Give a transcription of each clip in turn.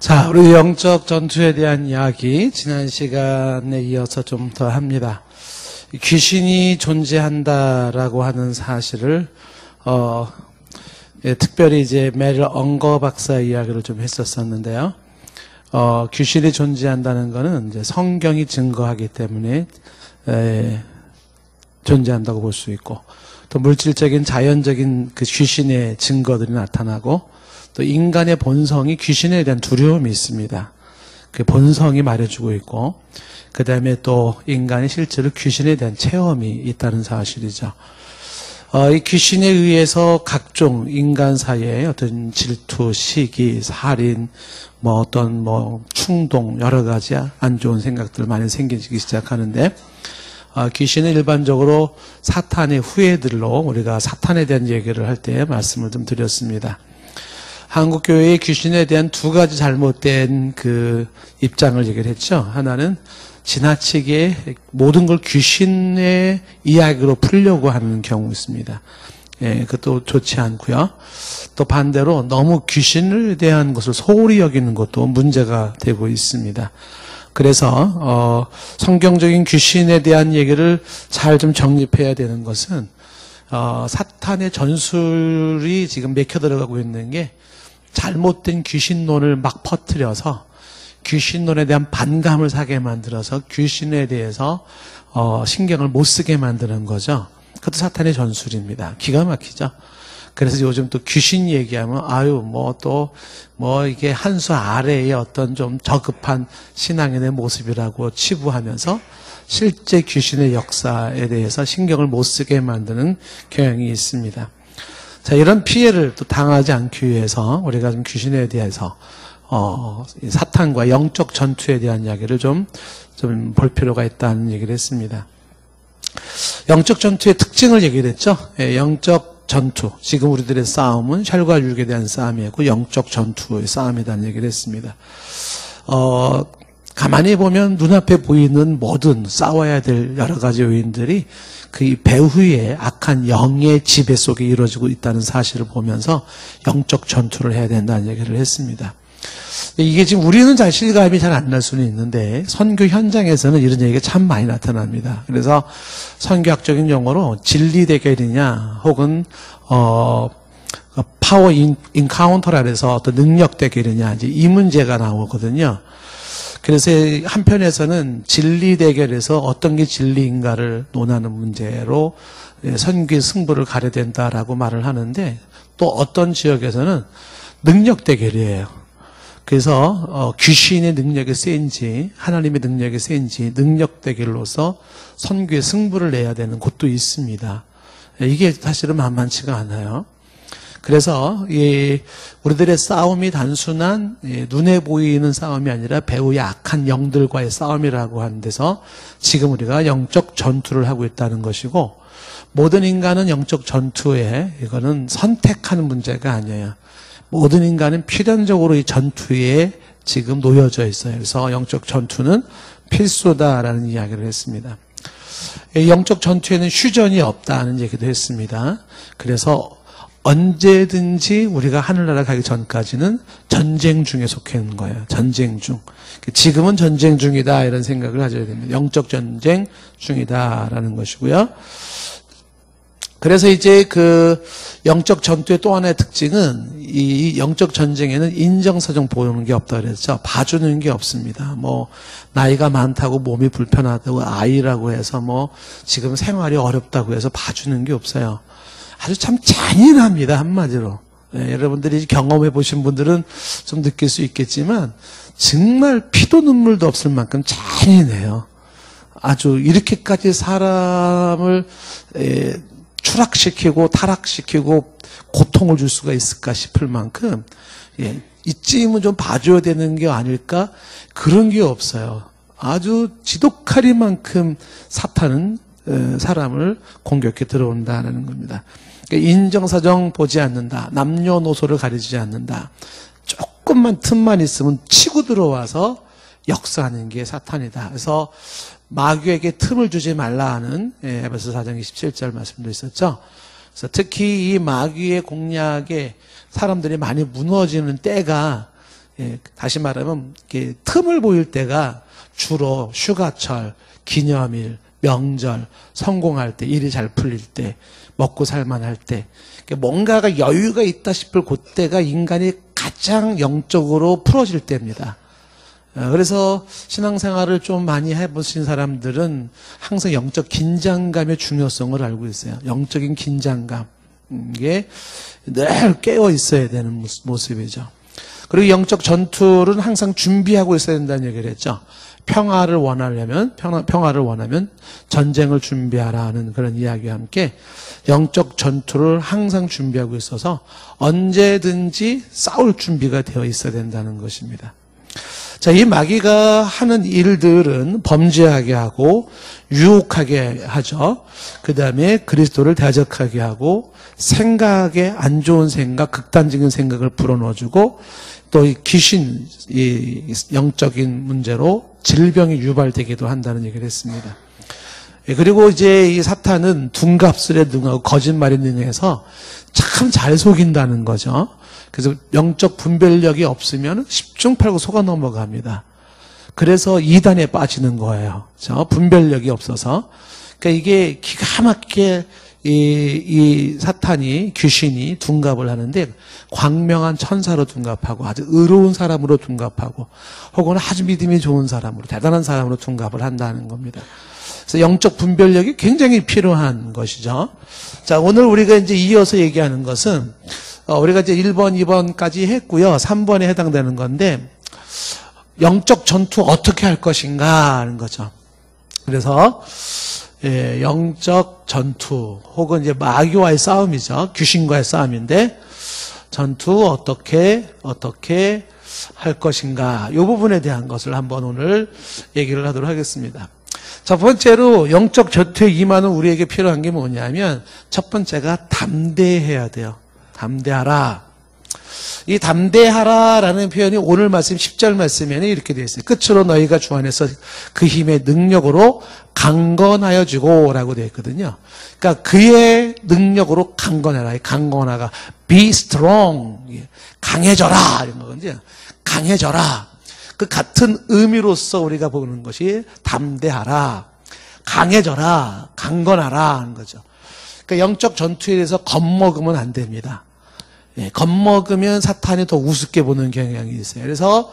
자, 우리 영적 전투에 대한 이야기 지난 시간에 이어서 좀 더 합니다. 귀신이 존재한다라고 하는 사실을 특별히 이제 메릴 엉거 박사 이야기를 좀 했었었는데요. 귀신이 존재한다는 것은 이제 성경이 증거하기 때문에 존재한다고 볼 수 있고, 또 물질적인 자연적인 그 귀신의 증거들이 나타나고, 또 인간의 본성이 귀신에 대한 두려움이 있습니다. 그 본성이 말해주고 있고, 그 다음에 또 인간이 실제로 귀신에 대한 체험이 있다는 사실이죠. 이 귀신에 의해서 각종 인간 사이에 어떤 질투, 시기, 살인, 어떤 충동, 여러 가지 안 좋은 생각들 많이 생기기 시작하는데, 귀신은 일반적으로 사탄의 후예들로 우리가 사탄에 대한 얘기를 할 때 말씀을 좀 드렸습니다. 한국교회의 귀신에 대한 두 가지 잘못된 그 입장을 얘기를 했죠. 하나는 지나치게 모든 걸 귀신의 이야기로 풀려고 하는 경우 있습니다. 그것도 좋지 않고요. 또 반대로 너무 귀신에 대한 것을 소홀히 여기는 것도 문제가 되고 있습니다. 그래서 성경적인 귀신에 대한 얘기를 잘 좀 정립해야 되는 것은 사탄의 전술이 지금 맥혀 들어가고 있는 게 잘못된 귀신론을 막 퍼뜨려서 귀신론에 대한 반감을 사게 만들어서 귀신에 대해서 신경을 못 쓰게 만드는 거죠. 그것도 사탄의 전술입니다. 기가 막히죠. 그래서 요즘 또 귀신 얘기하면 이게 한 수 아래의 어떤 좀 저급한 신앙인의 모습이라고 치부하면서 실제 귀신의 역사에 대해서 신경을 못 쓰게 만드는 경향이 있습니다. 자, 이런 피해를 또 당하지 않기 위해서 우리가 좀 귀신에 대해서 사탄과 영적 전투에 대한 이야기를 좀 볼 필요가 있다는 얘기를 했습니다. 영적 전투의 특징을 얘기를 했죠. 영적 전투, 지금 우리들의 싸움은 혈과 육에 대한 싸움이었고 영적 전투의 싸움이라는 얘기를 했습니다. 가만히 보면 눈앞에 보이는 모든 싸워야 될 여러 가지 요인들이 그 배후의 악한 영의 지배 속에 이루어지고 있다는 사실을 보면서 영적 전투를 해야 된다는 얘기를 했습니다. 이게 지금 우리는 잘 실감이 잘 안 날 수는 있는데 선교 현장에서는 이런 얘기가 참 많이 나타납니다. 그래서 선교학적인 용어로 진리 대결이냐 혹은 파워 인카운터라 해서 어떤 능력 대결이냐 이제 이 문제가 나오거든요. 그래서 한편에서는 진리 대결에서 어떤 게 진리인가를 논하는 문제로 선교의 승부를 가려야 된다라고 말을 하는데, 또 어떤 지역에서는 능력 대결이에요. 그래서 귀신의 능력이 센지 하나님의 능력이 센지 능력 대결로서 선교의 승부를 내야 되는 곳도 있습니다. 이게 사실은 만만치가 않아요. 그래서 우리들의 싸움이 단순한 눈에 보이는 싸움이 아니라 배후의 악한 영들과의 싸움이라고 하는 데서 지금 우리가 영적 전투를 하고 있다는 것이고, 모든 인간은 영적 전투에 이거는 선택하는 문제가 아니에요. 모든 인간은 필연적으로 이 전투에 지금 놓여져 있어요. 그래서 영적 전투는 필수다라는 이야기를 했습니다. 영적 전투에는 휴전이 없다는 얘기도 했습니다. 그래서 언제든지 우리가 하늘나라 가기 전까지는 전쟁 중에 속해 있는 거예요. 전쟁 중. 지금은 전쟁 중이다 이런 생각을 가져야 됩니다. 영적 전쟁 중이다라는 것이고요. 그래서 이제 그 영적 전투의 또 하나의 특징은 이 영적 전쟁에는 인정사정 보이는 게 없다 그랬죠. 봐주는 게 없습니다. 나이가 많다고 몸이 불편하다고 아이라고 해서 지금 생활이 어렵다고 해서 봐주는 게 없어요. 아주 참 잔인합니다, 한마디로. 여러분들이 경험해 보신 분들은 좀 느낄 수 있겠지만 정말 피도 눈물도 없을 만큼 잔인해요. 아주 이렇게까지 사람을 추락시키고 타락시키고 고통을 줄 수가 있을까 싶을 만큼 이쯤은 좀 봐줘야 되는 게 아닐까? 그런 게 없어요. 아주 지독하리만큼 사탄은 사람을 공격해 들어온다는 겁니다. 인정사정 보지 않는다. 남녀노소를 가리지 않는다. 조금만 틈만 있으면 치고 들어와서 역사하는 게 사탄이다. 그래서 마귀에게 틈을 주지 말라 하는 에베소 4장 27절 말씀도 있었죠. 그래서 특히 이 마귀의 공략에 사람들이 많이 무너지는 때가 예, 다시 말하면 이렇게 틈을 보일 때가 주로 휴가철, 기념일, 명절, 성공할 때, 일이 잘 풀릴 때, 먹고 살만할 때, 뭔가가 여유가 있다 싶을 그때가 인간이 가장 영적으로 풀어질 때입니다. 그래서 신앙생활을 좀 많이 해보신 사람들은 항상 영적 긴장감의 중요성을 알고 있어요. 영적인 긴장감. 이게 늘 깨어 있어야 되는 모습이죠. 그리고 영적 전투는 항상 준비하고 있어야 된다는 얘기를 했죠. 평화를 원하면 전쟁을 준비하라 하는 그런 이야기와 함께 영적 전투를 항상 준비하고 있어서 언제든지 싸울 준비가 되어 있어야 된다는 것입니다. 자, 이 마귀가 하는 일들은 범죄하게 하고 유혹하게 하죠. 그 다음에 그리스도를 대적하게 하고 생각에 안 좋은 생각, 극단적인 생각을 불어넣어주고 또 이 귀신, 이 영적인 문제로 질병이 유발되기도 한다는 얘기를 했습니다. 그리고 이제 이 사탄은 둔갑술에 능하고 거짓말에 능해서 참 잘 속인다는 거죠. 그래서 영적 분별력이 없으면 십중팔구 속아 넘어갑니다. 그래서 이단에 빠지는 거예요. 분별력이 없어서. 그러니까 이게 기가 막히게 이 사탄이, 귀신이 둔갑을 하는데 광명한 천사로 둔갑하고 아주 의로운 사람으로 둔갑하고 혹은 아주 믿음이 좋은 사람으로, 대단한 사람으로 둔갑을 한다는 겁니다. 그래서 영적 분별력이 굉장히 필요한 것이죠. 자, 오늘 우리가 이제 이어서 얘기하는 것은 우리가 이제 1번, 2번까지 했고요. 3번에 해당되는 건데 영적 전투 어떻게 할 것인가 하는 거죠. 그래서 영적 전투 혹은 이제 마귀와의 싸움이죠. 귀신과의 싸움인데 전투 어떻게 할 것인가 이 부분에 대한 것을 한번 오늘 얘기를 하도록 하겠습니다. 첫 번째로 영적 전투에 임하는 우리에게 필요한 게 뭐냐면 첫 번째가 담대해야 돼요. 담대하라. 이 담대하라라는 표현이 오늘 말씀 10절 말씀에는 이렇게 되어 있어요. 끝으로 너희가 주 안에서 그 힘의 능력으로 강건하여 주고라고 되어 있거든요. 그러니까 그의 능력으로 강건해라. 강건하가 be strong. 강해져라. 이런 거거든요. 강해져라. 그 같은 의미로서 우리가 보는 것이 담대하라. 강해져라. 강건하라 하는 거죠. 그러니까 영적 전투에 대해서 겁먹으면 안 됩니다. 겁먹으면 사탄이 더 우습게 보는 경향이 있어요. 그래서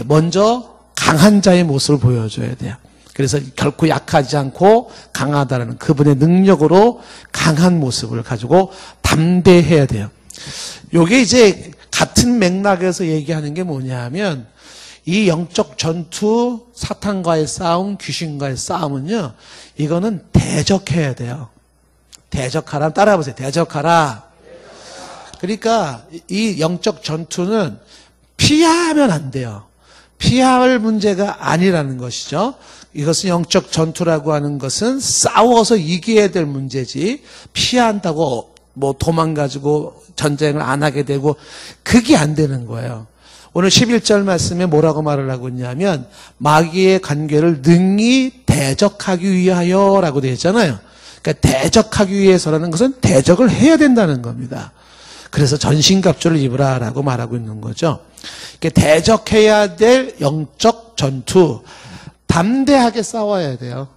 먼저 강한 자의 모습을 보여줘야 돼요. 그래서 결코 약하지 않고 강하다는 그분의 능력으로 강한 모습을 가지고 담대해야 돼요. 요게 이제 같은 맥락에서 얘기하는 게 뭐냐면 이 영적 전투, 사탄과의 싸움, 귀신과의 싸움은요, 이거는 대적해야 돼요. 대적하라. 따라해보세요. 대적하라. 그러니까 이 영적 전투는 피하면 안 돼요. 피할 문제가 아니라는 것이죠. 이것은 영적 전투라고 하는 것은 싸워서 이겨야 될 문제지 피한다고 뭐 도망가지고 전쟁을 안 하게 되고 그게 안 되는 거예요. 오늘 11절 말씀에 뭐라고 말을 하고 있냐면 마귀의 관계를 능히 대적하기 위하여라고 되어 있잖아요. 그러니까 대적하기 위해서라는 것은 대적을 해야 된다는 겁니다. 그래서 전신갑주를 입으라라고 말하고 있는 거죠. 대적해야 될 영적 전투, 담대하게 싸워야 돼요.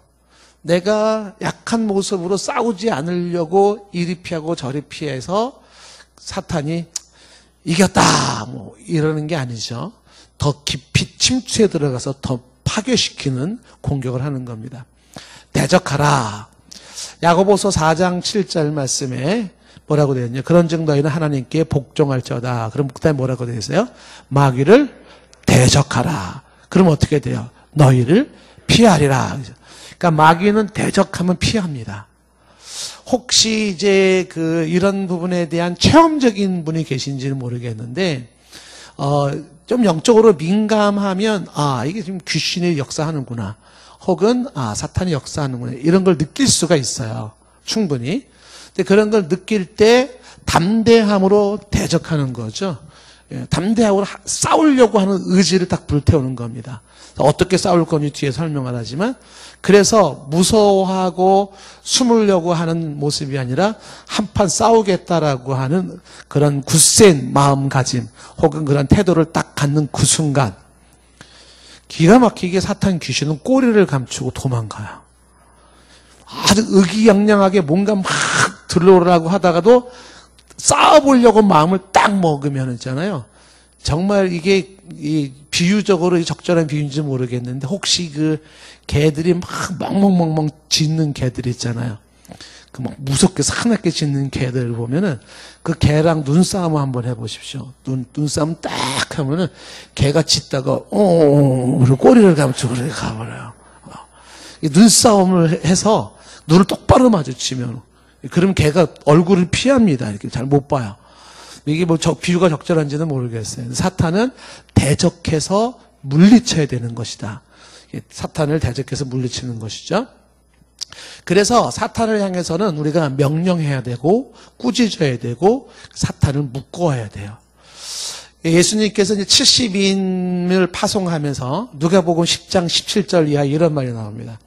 내가 약한 모습으로 싸우지 않으려고 이리 피하고 저리 피해서 사탄이 이겼다 뭐 이러는 게 아니죠. 더 깊이 침투에 들어가서 더 파괴시키는 공격을 하는 겁니다. 대적하라. 야고보서 4장 7절 말씀에 뭐라고 되어 있냐? 그런즉 너희는 하나님께 복종할지어다. 그럼 그다음에 뭐라고 되어 있어요? 마귀를 대적하라. 그럼 어떻게 돼요? 너희를 피하리라. 그러니까 마귀는 대적하면 피합니다. 혹시 이제 이런 부분에 대한 체험적인 분이 계신지는 모르겠는데 좀 영적으로 민감하면 이게 지금 귀신이 역사하는구나. 혹은 사탄이 역사하는구나. 이런 걸 느낄 수가 있어요. 충분히. 근데 그런 걸 느낄 때 담대함으로 대적하는 거죠. 담대하고 싸우려고 하는 의지를 딱 불태우는 겁니다. 어떻게 싸울 건지 뒤에 설명을 하지만, 그래서 무서워하고 숨으려고 하는 모습이 아니라 한판 싸우겠다라고 하는 그런 굳센 마음가짐 혹은 그런 태도를 딱 갖는 그 순간, 기가 막히게 사탄 귀신은 꼬리를 감추고 도망가요. 아주 의기양양하게 뭔가 막 들어오라고 하다가도 싸워보려고 마음을 딱 먹으면 있잖아요. 정말 이게 비유적으로 적절한 비유인지 모르겠는데, 혹시 그 개들이 막 멍멍멍멍 짖는 개들 있잖아요. 그 막 무섭게 사납게 짖는 개들 보면은 그 개랑 눈싸움 한번 해보십시오. 눈싸움 딱 하면은 개가 짖다가 그리고 꼬리를 감추고 그렇게 가버려요. 눈싸움을 해서 눈을 똑바로 마주치면, 그럼 개가 얼굴을 피합니다. 이렇게 잘 못 봐요. 이게 뭐 비유가 적절한지는 모르겠어요. 사탄은 대적해서 물리쳐야 되는 것이다. 사탄을 대적해서 물리치는 것이죠. 그래서 사탄을 향해서는 우리가 명령해야 되고 꾸짖어야 되고 사탄을 묶어야 돼요. 예수님께서 이제 70인을 파송하면서 누가복음 10장 17절 이하 이런 말이 나옵니다.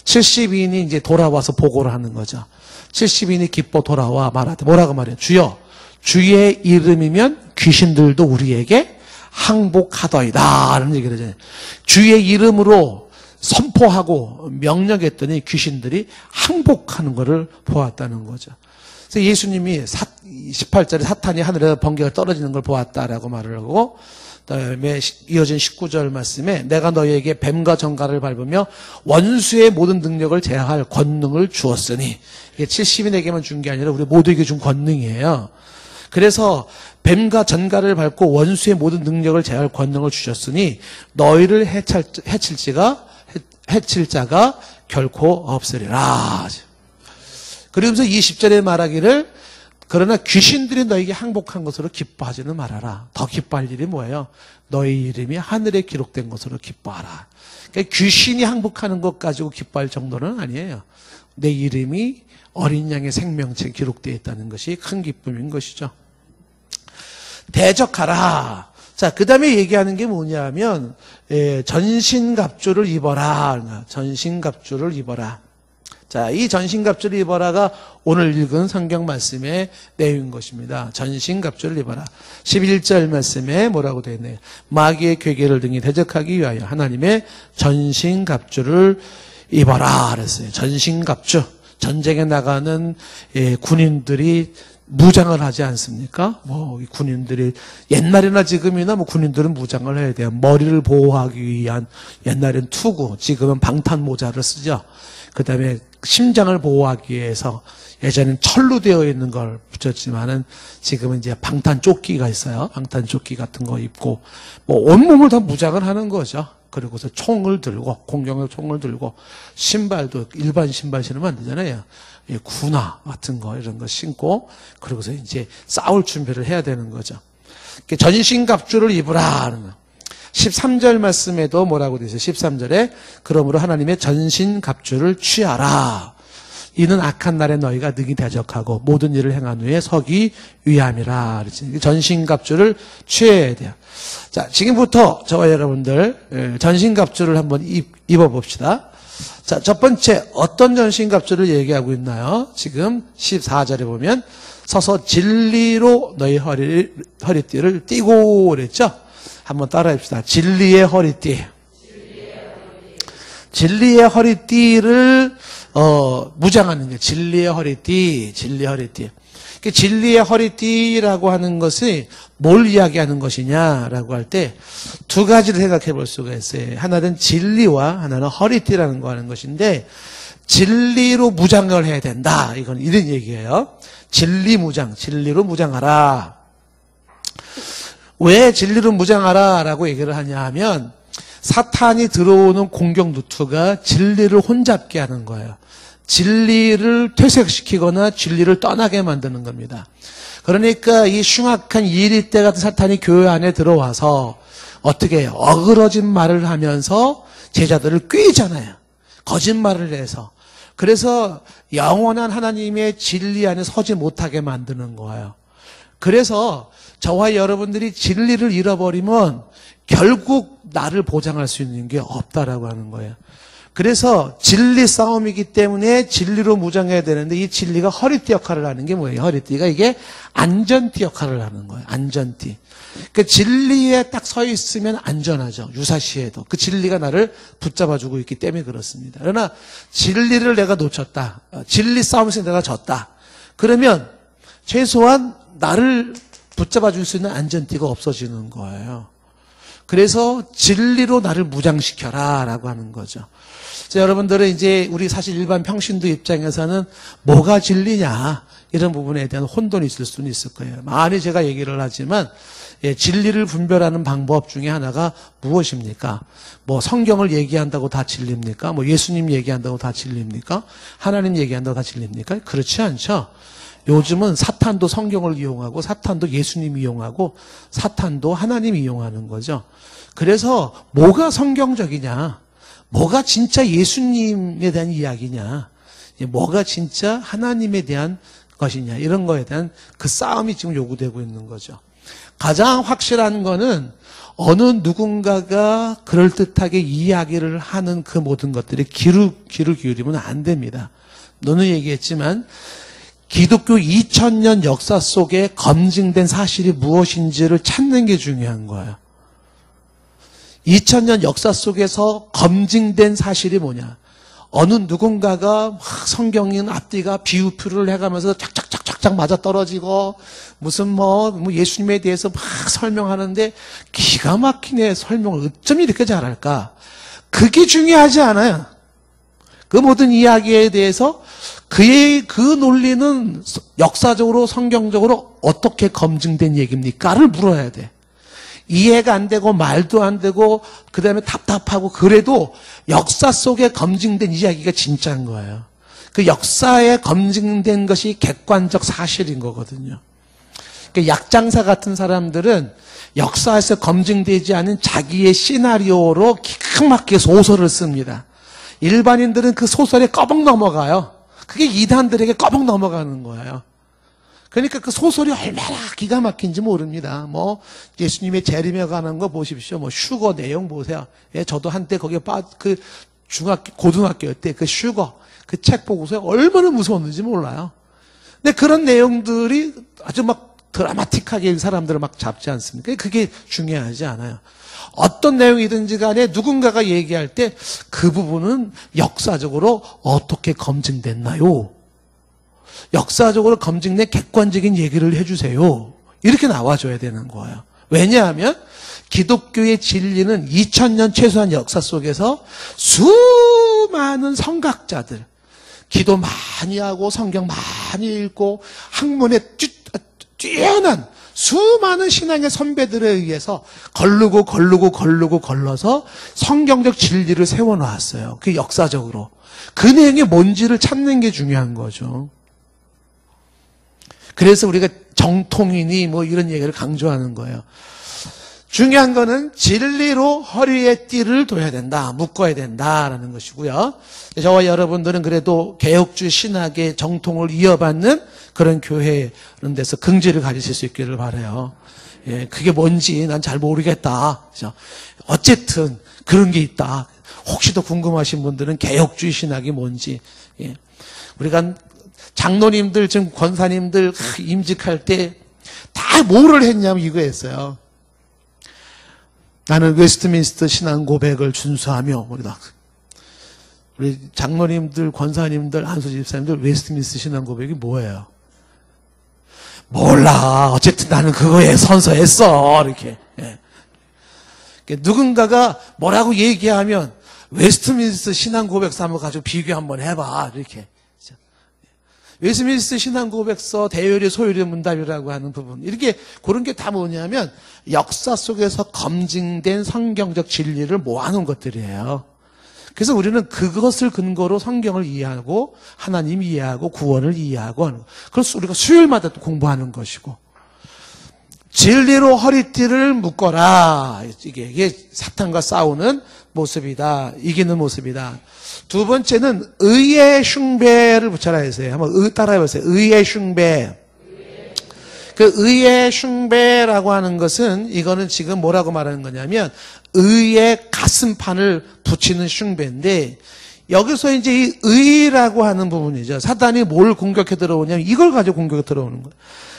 70인이 이제 돌아와서 보고를 하는 거죠. 70인이 기뻐 돌아와 말하되 뭐라고 말해요? 주여, 주의 이름이면 귀신들도 우리에게 항복하더이다 라는 얘기를 하잖아요. 주의 이름으로 선포하고 명령했더니 귀신들이 항복하는 것을 보았다는 거죠. 그래서 예수님이 18절에 사탄이 하늘에서 번개가 떨어지는 걸 보았다라고 말을 하고, 그다음에 이어진 19절 말씀에 내가 너희에게 뱀과 정갈을 밟으며 원수의 모든 능력을 제어할 권능을 주었으니, 이게 70인에게만 준 게 아니라 우리 모두에게 준 권능이에요. 그래서 뱀과 전갈을 밟고 원수의 모든 능력을 제어할 권능을 주셨으니 너희를 해칠 자가 결코 없으리라. 그러면서 20절에 말하기를 그러나 귀신들이 너에게 항복한 것으로 기뻐하지는 말아라. 더 기뻐할 일이 뭐예요? 너희 이름이 하늘에 기록된 것으로 기뻐하라. 그러니까 귀신이 항복하는 것 가지고 기뻐할 정도는 아니에요. 내 이름이 어린 양의 생명체에 기록되어 있다는 것이 큰 기쁨인 것이죠. 대적하라. 자, 그 다음에 얘기하는 게 뭐냐면 전신갑주를 입어라. 전신갑주를 입어라. 자, 이 전신갑주를 입어라가 오늘 읽은 성경 말씀의 내용인 것입니다. 전신갑주를 입어라. 11절 말씀에 뭐라고 되어 있네요. 마귀의 괴계를 등이 대적하기 위하여 하나님의 전신갑주를 입어라 그랬어요. 전신갑주. 전쟁에 나가는 군인들이 무장을 하지 않습니까? 이 군인들이 옛날이나 지금이나 군인들은 무장을 해야 돼요. 머리를 보호하기 위한, 옛날엔 투구, 지금은 방탄 모자를 쓰죠. 그 다음에 심장을 보호하기 위해서 예전엔 철로 되어 있는 걸 붙였지만은 지금은 이제 방탄 조끼가 있어요. 방탄 조끼 같은 거 입고 온몸을 다 무장을 하는 거죠. 그리고서 총을 들고, 공격용 총을 들고, 신발도 일반 신발 신으면 안 되잖아요. 군화 같은 거 이런 거 신고, 그러고서 이제 싸울 준비를 해야 되는 거죠. 전신갑주를 입으라 하는 거. 13절 말씀에도 뭐라고 되어 있어요? 13절에 그러므로 하나님의 전신갑주를 취하라. 이는 악한 날에 너희가 능히 대적하고 모든 일을 행한 후에 서기 위함이라. 전신갑주를 취해야 돼요. 자, 지금부터 저와 여러분들 전신갑주를 한번 입어봅시다. 자, 첫 번째 어떤 전신갑주를 얘기하고 있나요? 지금 14절에 보면 서서 진리로 너희 허리띠를 띠고 그랬죠? 한번 따라합시다. 진리의 허리띠. 진리의 허리띠를 무장하는 게 진리의 허리띠, 진리의 허리띠. 진리의 허리띠라고 하는 것이 뭘 이야기하는 것이냐라고 할 때 두 가지를 생각해 볼 수가 있어요. 하나는 진리와 하나는 허리띠라는 거 하는 것인데, 진리로 무장을 해야 된다. 이건 이런 얘기예요. 진리 무장, 진리로 무장하라. 왜 진리로 무장하라 라고 얘기를 하냐 하면, 사탄이 들어오는 공격 루트가 진리를 혼잡게 하는 거예요. 진리를 퇴색시키거나 진리를 떠나게 만드는 겁니다. 그러니까 이 흉악한 이리떼 같은 사탄이 교회 안에 들어와서 어떻게 해요? 어그러진 말을 하면서 제자들을 꾀잖아요. 거짓말을 해서. 그래서 영원한 하나님의 진리 안에 서지 못하게 만드는 거예요. 그래서 저와 여러분들이 진리를 잃어버리면 결국 나를 보장할 수 있는 게 없다라고 하는 거예요. 그래서 진리 싸움이기 때문에 진리로 무장해야 되는데 이 진리가 허리띠 역할을 하는 게 뭐예요? 허리띠가 이게 안전띠 역할을 하는 거예요. 안전띠. 그 진리에 딱 서 있으면 안전하죠. 유사시에도. 그 진리가 나를 붙잡아주고 있기 때문에 그렇습니다. 그러나 진리를 내가 놓쳤다. 진리 싸움에서 내가 졌다. 그러면 최소한 나를 붙잡아줄 수 있는 안전띠가 없어지는 거예요. 그래서 진리로 나를 무장시켜라 라고 하는 거죠. 여러분들은 이제 우리 사실 일반 평신도 입장에서는 뭐가 진리냐 이런 부분에 대한 혼돈이 있을 수는 있을 거예요. 많이 제가 얘기를 하지만 진리를 분별하는 방법 중에 하나가 무엇입니까? 뭐 성경을 얘기한다고 다 진리입니까? 뭐 예수님 얘기한다고 다 진리입니까? 하나님 얘기한다고 다 진리입니까? 그렇지 않죠. 요즘은 사탄도 성경을 이용하고 사탄도 예수님 이용하고 사탄도 하나님 이용하는 거죠. 그래서 뭐가 성경적이냐? 뭐가 진짜 예수님에 대한 이야기냐? 뭐가 진짜 하나님에 대한 것이냐? 이런 거에 대한 그 싸움이 지금 요구되고 있는 거죠. 가장 확실한 거는 어느 누군가가 그럴듯하게 이야기를 하는 그 모든 것들에 귀를 기울이면 안 됩니다. 너는 얘기했지만 기독교 2000년 역사 속에 검증된 사실이 무엇인지를 찾는 게 중요한 거예요. 2000년 역사 속에서 검증된 사실이 뭐냐? 어느 누군가가 막 성경인 앞뒤가 비유표를 해가면서 착착착착착 맞아 떨어지고 무슨 뭐 예수님에 대해서 막 설명하는데 기가 막히네 설명을 어쩜 이렇게 잘할까? 그게 중요하지 않아요. 그 모든 이야기에 대해서 그의 그 논리는 역사적으로 성경적으로 어떻게 검증된 얘기입니까를 물어야 돼. 이해가 안 되고 말도 안 되고 그 다음에 답답하고 그래도 역사 속에 검증된 이야기가 진짜인 거예요. 그 역사에 검증된 것이 객관적 사실인 거거든요. 그러니까 약장사 같은 사람들은 역사에서 검증되지 않은 자기의 시나리오로 기가 막히게 소설을 씁니다. 일반인들은 그 소설에 꺼벅 넘어가요. 그게 이단들에게 꺼벅 넘어가는 거예요. 그러니까 그 소설이 얼마나 기가 막힌지 모릅니다. 뭐 예수님의 재림에 관한 거 보십시오. 뭐 슈거 내용 보세요. 예, 저도 한때 거기에 그 고등학교 때 그 슈거 그 책 보고서 얼마나 무서웠는지 몰라요. 근데 그런 내용들이 아주 막 드라마틱하게 사람들을 막 잡지 않습니까? 그게 중요하지 않아요. 어떤 내용이든지 간에 누군가가 얘기할 때 그 부분은 역사적으로 어떻게 검증됐나요? 역사적으로 검증된 객관적인 얘기를 해주세요. 이렇게 나와줘야 되는 거예요. 왜냐하면 기독교의 진리는 2000년 최소한 역사 속에서 수많은 성각자들, 기도 많이 하고 성경 많이 읽고 학문에 뛰어난 수많은 신앙의 선배들에 의해서 걸러서 성경적 진리를 세워놓았어요. 그 역사적으로. 그 내용이 뭔지를 찾는 게 중요한 거죠. 그래서 우리가 정통이니 뭐 이런 얘기를 강조하는 거예요. 중요한 거는 진리로 허리에 띠를 둬야 된다, 묶어야 된다라는 것이고요. 저와 여러분들은 그래도 개혁주의 신학의 정통을 이어받는 그런 교회 그런 데서 긍지를 가지실 수 있기를 바라요. 예, 그게 뭔지 난 잘 모르겠다. 그죠? 어쨌든 그런 게 있다. 혹시 더 궁금하신 분들은 개혁주의 신학이 뭔지. 예. 우리가 장로님들, 지금 권사님들 임직할 때 다 뭐를 했냐면 이거였어요. 나는 웨스트민스터 신앙 고백을 준수하며, 우리 장로님들, 권사님들, 한수 집사님들 웨스트민스터 신앙 고백이 뭐예요? 몰라. 어쨌든 나는 그거에 선서했어. 이렇게. 예. 누군가가 뭐라고 얘기하면 웨스트민스터 신앙 고백서 한번 가지고 비교 한번 해봐. 이렇게. 웨스트민스터 신앙 고백서 대요리 소요리 문답이라고 하는 부분. 이렇게 그런 게 다 뭐냐면 역사 속에서 검증된 성경적 진리를 모아놓은 것들이에요. 그래서 우리는 그것을 근거로 성경을 이해하고 하나님 이해하고 구원을 이해하고 하는 거. 그래서 우리가 수요일마다 또 공부하는 것이고. 진리로 허리띠를 묶어라. 이게 사탄과 싸우는 모습이다. 이기는 모습이다. 두 번째는 의의 숭배를 붙여라 했어요. 한번 따라해보세요. 의의 숭배. 그 의의 숭배라고 하는 것은 이거는 지금 뭐라고 말하는 거냐면 의의 가슴판을 붙이는 숭배인데 여기서 이제 이 의라고 하는 부분이죠. 사단이 뭘 공격해 들어오냐면 이걸 가지고 공격해 들어오는 거예요.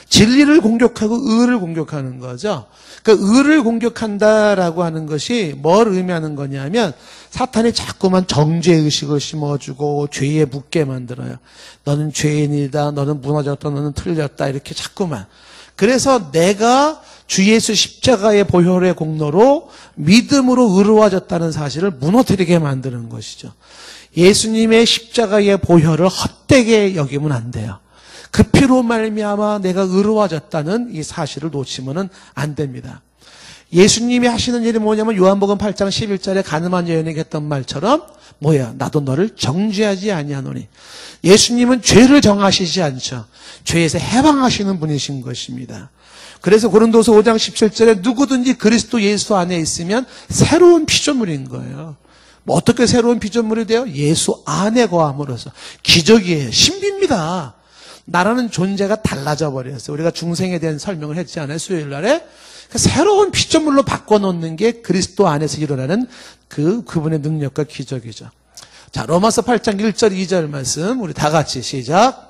진리를 공격하고 의를 공격하는 거죠. 그 의를 공격한다라고 하는 것이 뭘 의미하는 거냐면 사탄이 자꾸만 정죄의식을 심어주고 죄에 묻게 만들어요. 너는 죄인이다. 너는 무너졌다. 너는 틀렸다. 이렇게 자꾸만. 그래서 내가 주 예수 십자가의 보혈의 공로로 믿음으로 의로워졌다는 사실을 무너뜨리게 만드는 것이죠. 예수님의 십자가의 보혈을 헛되게 여기면 안 돼요. 그 피로 말미암아 내가 의로워졌다는 이 사실을 놓치면은 안 됩니다. 예수님이 하시는 일이 뭐냐면 요한복음 8장 11절에 가늠한 여인에게 했던 말처럼 뭐야? 나도 너를 정죄하지 아니하노니. 예수님은 죄를 정하시지 않죠. 죄에서 해방하시는 분이신 것입니다. 그래서 고린도서 5장 17절에 누구든지 그리스도 예수 안에 있으면 새로운 피조물인 거예요. 뭐 어떻게 새로운 피조물이 돼요? 예수 안에 거함으로써. 기적이에요. 신비입니다. 나라는 존재가 달라져 버렸어요. 우리가 중생에 대한 설명을 했지 않아요? 수요일 날에. 새로운 피조물로 바꿔놓는 게 그리스도 안에서 일어나는 그분의 능력과 기적이죠. 자, 로마서 8장 1절 2절 말씀 우리 다 같이 시작.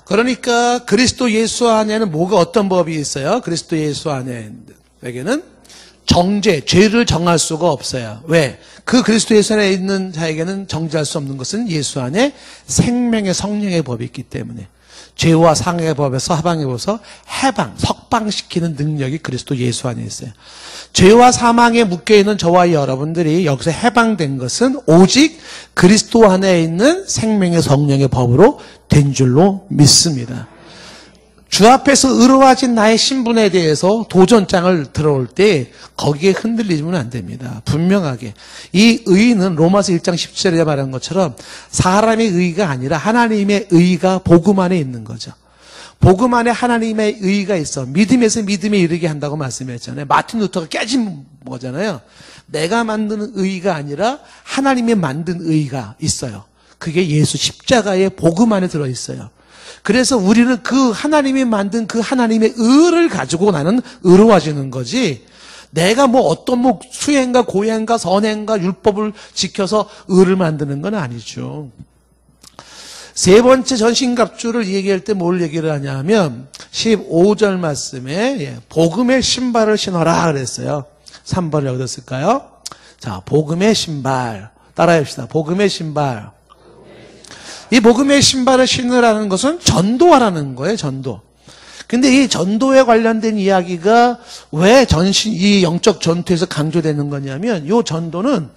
그러니까 그리스도 예수 안에는 뭐가 어떤 법이 있어요? 그리스도 예수 안에는 정죄, 죄를 정할 수가 없어요. 왜? 그 그리스도 예수 안에 있는 자에게는 정죄할 수 없는 것은 예수 안에 생명의 성령의 법이 있기 때문에 죄와 상의 법에서 하방에서 석방시키는 능력이 그리스도 예수 안에 있어요. 죄와 사망에 묶여있는 저와 여러분들이 여기서 해방된 것은 오직 그리스도 안에 있는 생명의 성령의 법으로 된 줄로 믿습니다. 주 앞에서 의로워진 나의 신분에 대해서 도전장을 들어올 때 거기에 흔들리면 안 됩니다. 분명하게. 이 의는 로마서 1장 17절에 말한 것처럼 사람의 의가 아니라 하나님의 의가 복음 안에 있는 거죠. 복음 안에 하나님의 의가 있어. 믿음에서 믿음에 이르게 한다고 말씀했잖아요. 마틴 루터가 깨진 거잖아요. 내가 만드는 의가 아니라 하나님이 만든 의가 있어요. 그게 예수 십자가의 복음 안에 들어있어요. 그래서 우리는 그 하나님이 만든 그 하나님의 의를 가지고 나는 의로워지는 거지. 내가 뭐 어떤 뭐 수행과 고행과 선행과 율법을 지켜서 의를 만드는 건 아니죠. 세 번째 전신갑주를 얘기할 때 뭘 얘기를 하냐면 15절 말씀에 복음의 신발을 신어라 그랬어요. 3번을 여기다 쓸까요? 자, 복음의 신발. 따라해 봅시다. 복음의 신발. 이 복음의 신발을 신으라는 것은 전도하라는 거예요. 전도. 근데 이 전도에 관련된 이야기가 왜 이 영적 전투에서 강조되는 거냐면 이 전도는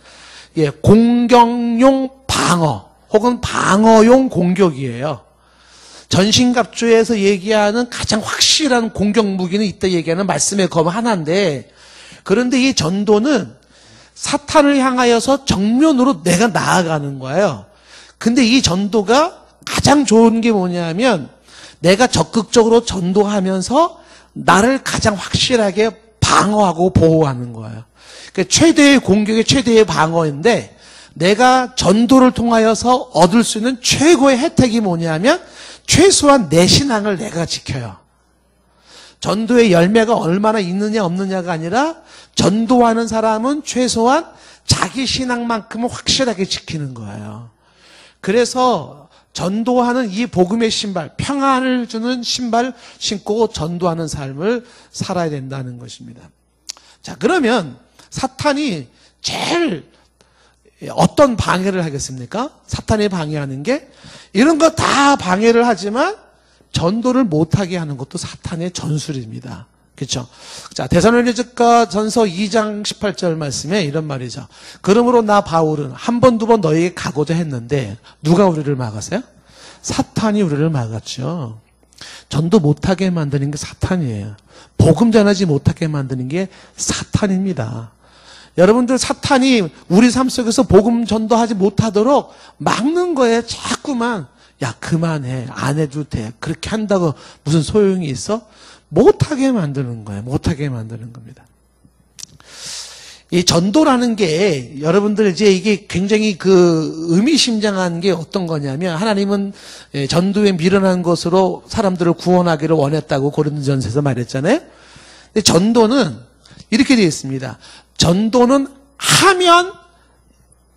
공격용 방어 혹은 방어용 공격이에요. 전신갑주에서 얘기하는 가장 확실한 공격 무기는 이때 얘기하는 말씀의 검 하나인데 그런데 이 전도는 사탄을 향하여서 정면으로 내가 나아가는 거예요. 근데 이 전도가 가장 좋은 게 뭐냐면 내가 적극적으로 전도하면서 나를 가장 확실하게 방어하고 보호하는 거예요. 그러니까 최대의 공격이 최대의 방어인데 내가 전도를 통하여서 얻을 수 있는 최고의 혜택이 뭐냐면 최소한 내 신앙을 내가 지켜요. 전도의 열매가 얼마나 있느냐 없느냐가 아니라 전도하는 사람은 최소한 자기 신앙만큼은 확실하게 지키는 거예요. 그래서 전도하는 이 복음의 신발, 평안을 주는 신발 신고 전도하는 삶을 살아야 된다는 것입니다. 자, 그러면 사탄이 제일 어떤 방해를 하겠습니까? 사탄이 방해하는 게 이런 거 다 방해를 하지만 전도를 못하게 하는 것도 사탄의 전술입니다. 그렇죠? 자, 데살로니가 전서 2장 18절 말씀에 이런 말이죠. 그러므로 나 바울은 한 번, 두 번 너에게 가고자 했는데 누가 우리를 막았어요? 사탄이 우리를 막았죠. 전도 못하게 만드는 게 사탄이에요. 복음 전하지 못하게 만드는 게 사탄입니다. 여러분들 사탄이 우리 삶 속에서 복음 전도하지 못하도록 막는 거에 자꾸만 야 그만해 안 해도 돼 그렇게 한다고 무슨 소용이 있어? 못하게 만드는 거예요. 못하게 만드는 겁니다. 이 전도라는 게 여러분들 이제 이게 굉장히 의미심장한 게 어떤 거냐면 하나님은 전도에 미련한 것으로 사람들을 구원하기를 원했다고 고린도전서에서 말했잖아요. 근데 전도는 이렇게 되어 있습니다. 전도는 하면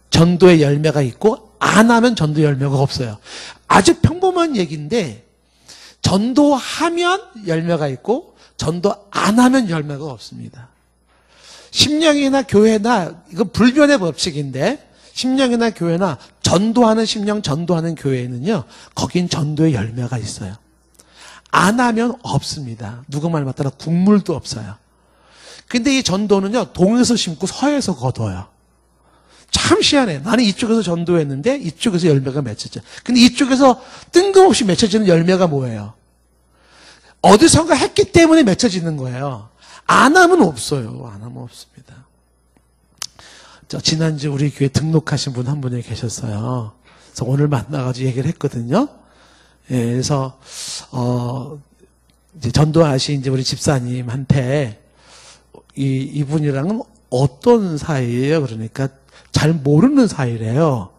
전도의 열매가 있고 안 하면 전도의 열매가 없어요. 아주 평범한 얘기인데 전도하면 열매가 있고 전도 안 하면 열매가 없습니다. 심령이나 교회나 이건 불변의 법칙인데 심령이나 교회나 전도하는 심령, 전도하는 교회에는요. 거긴 전도의 열매가 있어요. 안 하면 없습니다. 누구 말 맞다나 국물도 없어요. 근데 이 전도는요. 동에서 심고 서에서 거둬요. 참 희한해. 나는 이쪽에서 전도했는데 이쪽에서 열매가 맺혀져. 근데 이쪽에서 뜬금없이 맺혀지는 열매가 뭐예요? 어디선가 했기 때문에 맺혀지는 거예요. 안 하면 없어요. 안 하면 없습니다. 지난주 우리 교회 등록하신 분 한 분이 계셨어요. 그래서 오늘 만나가지고 얘기를 했거든요. 예, 그래서, 이제 전도하신 이제 우리 집사님한테 이분이랑은 어떤 사이예요? 그러니까 잘 모르는 사이래요.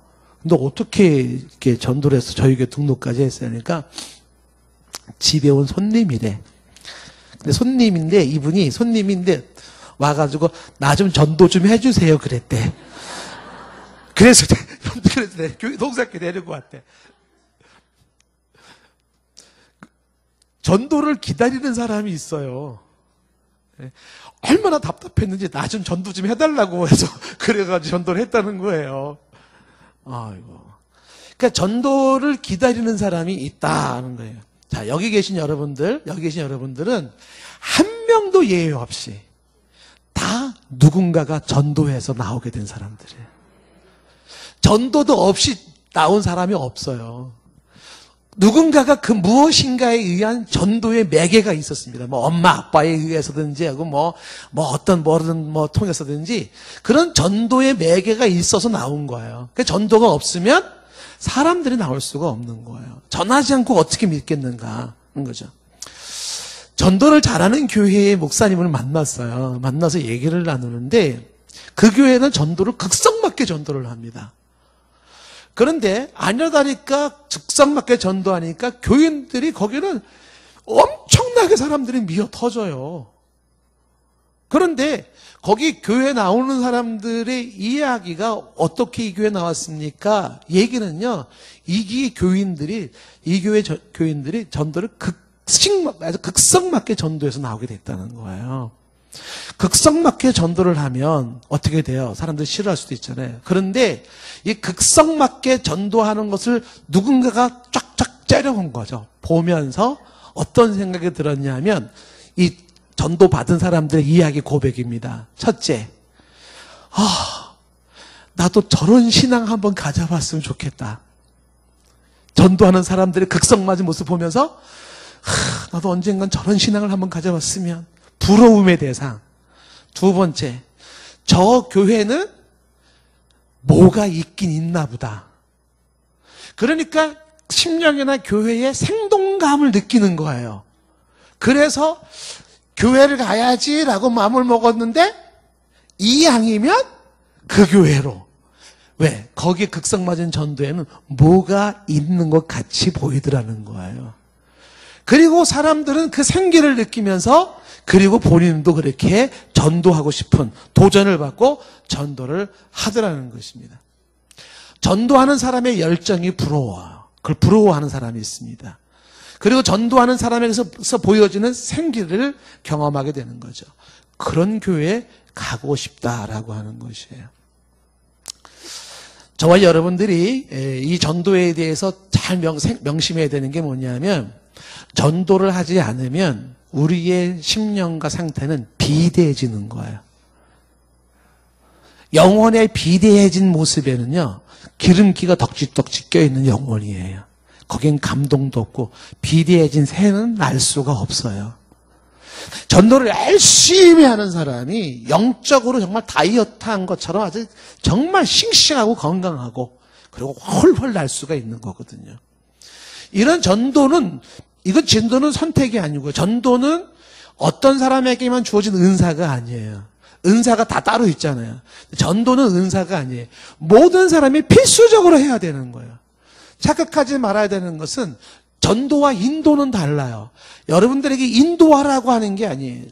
근데 어떻게 이렇게 전도를 해서 저희 교회 등록까지 했어요? 그러니까 집에 온 손님이래. 근데 손님인데 이분이 손님인데 와가지고 나 좀 전도 좀 해주세요 그랬대. 그래서 동생께 데리고 왔대. 전도를 기다리는 사람이 있어요. 얼마나 답답했는지 나 좀 전도 좀 해달라고 해서 그래가지고 전도를 했다는 거예요. 아이고. 그러니까 전도를 기다리는 사람이 있다는 거예요. 자, 여기 계신 여러분들은 한 명도 예외 없이 다 누군가가 전도해서 나오게 된 사람들이에요. 전도도 없이 나온 사람이 없어요. 누군가가 그 무엇인가에 의한 전도의 매개가 있었습니다. 뭐 엄마 아빠에 의해서든지 하고 뭐 어떤 뭐든 통해서든지 그런 전도의 매개가 있어서 나온 거예요. 그 전도가 없으면 사람들이 나올 수가 없는 거예요. 전하지 않고 어떻게 믿겠는가 하는 거죠. 전도를 잘하는 교회의 목사님을 만났어요. 만나서 얘기를 나누는데 그 교회는 전도를 극성맞게 전도를 합니다. 그런데 아니라다니까 즉성맞게 전도하니까 교인들이 거기는 엄청나게 사람들이 미어 터져요. 그런데 거기 교회 나오는 사람들의 이야기가 어떻게 이 교회 나왔습니까? 얘기는요. 이 교회 교인들이 전도를 극성맞게 전도해서 나오게 됐다는 거예요. 극성맞게 전도를 하면 어떻게 돼요? 사람들이 싫어할 수도 있잖아요. 그런데 이 극성맞게 전도하는 것을 누군가가 쫙쫙 째려본 거죠. 보면서 어떤 생각이 들었냐면 이 전도 받은 사람들의 이야기 고백입니다. 첫째, 나도 저런 신앙 한번 가져봤으면 좋겠다. 전도하는 사람들의 극성맞은 모습 보면서 나도 언젠간 저런 신앙을 한번 가져봤으면. 부러움의 대상. 두 번째, 저 교회는 뭐가 있긴 있나 보다. 그러니까 심령이나 교회의 생동감을 느끼는 거예요. 그래서 교회를 가야지라고 마음을 먹었는데 이왕이면 그 교회로. 왜? 거기에 극성맞은 전도에는 뭐가 있는 것 같이 보이더라는 거예요. 그리고 사람들은 그 생기를 느끼면서 그리고 본인도 그렇게 전도하고 싶은 도전을 받고 전도를 하더라는 것입니다. 전도하는 사람의 열정이 부러워요. 그걸 부러워하는 사람이 있습니다. 그리고 전도하는 사람에게서 보여지는 생기를 경험하게 되는 거죠. 그런 교회에 가고 싶다라고 하는 것이에요. 저와 여러분들이 이 전도에 대해서 잘 명심해야 되는 게 뭐냐면 전도를 하지 않으면 우리의 심령과 상태는 비대해지는 거예요. 영혼의 비대해진 모습에는요, 기름기가 덕지덕지 껴있는 영혼이에요. 거긴 감동도 없고 비대해진 새는 날 수가 없어요. 전도를 열심히 하는 사람이 영적으로 정말 다이어트한 것처럼 아주 정말 싱싱하고 건강하고 그리고 훨훨 날 수가 있는 거거든요. 이런 전도는 선택이 아니고요. 전도는 어떤 사람에게만 주어진 은사가 아니에요. 은사가 다 따로 있잖아요. 전도는 은사가 아니에요. 모든 사람이 필수적으로 해야 되는 거예요. 착각하지 말아야 되는 것은 전도와 인도는 달라요. 여러분들에게 인도하라고 하는 게 아니에요.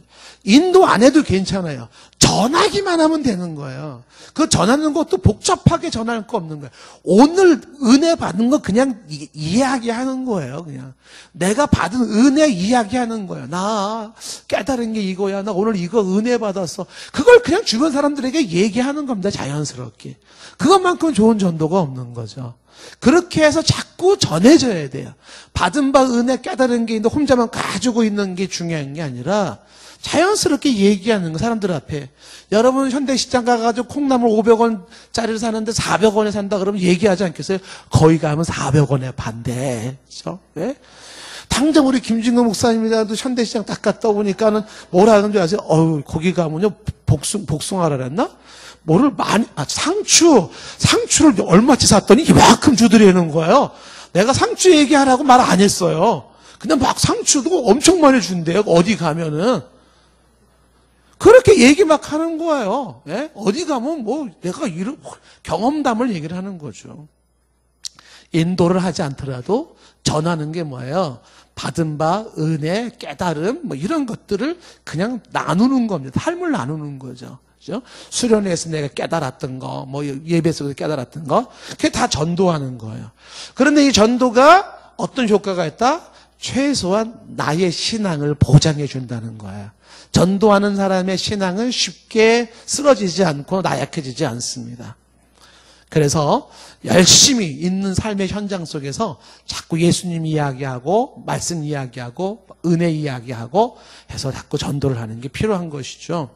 인도 안 해도 괜찮아요. 전하기만 하면 되는 거예요. 그 전하는 것도 복잡하게 전할 거 없는 거예요. 오늘 은혜 받은 거 그냥 이야기하는 거예요. 그냥 내가 받은 은혜 이야기하는 거예요. 나 깨달은 게 이거야. 나 오늘 이거 은혜 받았어. 그걸 그냥 주변 사람들에게 얘기하는 겁니다. 자연스럽게. 그것만큼 좋은 전도가 없는 거죠. 그렇게 해서 자꾸 전해져야 돼요. 받은 바 은혜 깨달은 게 있는데 혼자만 가지고 있는 게 중요한 게 아니라 자연스럽게 얘기하는 거, 사람들 앞에. 여러분 현대시장 가가지고 콩나물 500원짜리를 사는데 400원에 산다 그러면 얘기하지 않겠어요? 거기 가면 400원에 판대. 그렇죠? 네? 당장 우리 김진구 목사님이라도 현대시장 딱 갔다 오니까는 뭐라 하는 줄 아세요? 거기 가면요 복숭아라 그랬나? 뭐를 많이, 상추를 얼마치 샀더니 이만큼 주더라는 거예요. 내가 상추 얘기하라고 말 안 했어요. 그냥 막 상추도 엄청 많이 준대요. 어디 가면은. 그렇게 얘기 막 하는 거예요. 예? 어디 가면 뭐 내가 이런 경험담을 얘기를 하는 거죠. 인도를 하지 않더라도 전하는 게 뭐예요? 받은 바 은혜, 깨달음 뭐 이런 것들을 그냥 나누는 겁니다. 삶을 나누는 거죠. 그죠? 수련회에서 내가 깨달았던 거, 뭐 예배에서 깨달았던 거, 그게 다 전도하는 거예요. 그런데 이 전도가 어떤 효과가 있다? 최소한 나의 신앙을 보장해 준다는 거예요. 전도하는 사람의 신앙은 쉽게 쓰러지지 않고 나약해지지 않습니다. 그래서 열심히 있는 삶의 현장 속에서 자꾸 예수님 이야기하고 말씀 이야기하고 은혜 이야기하고 해서 자꾸 전도를 하는 게 필요한 것이죠.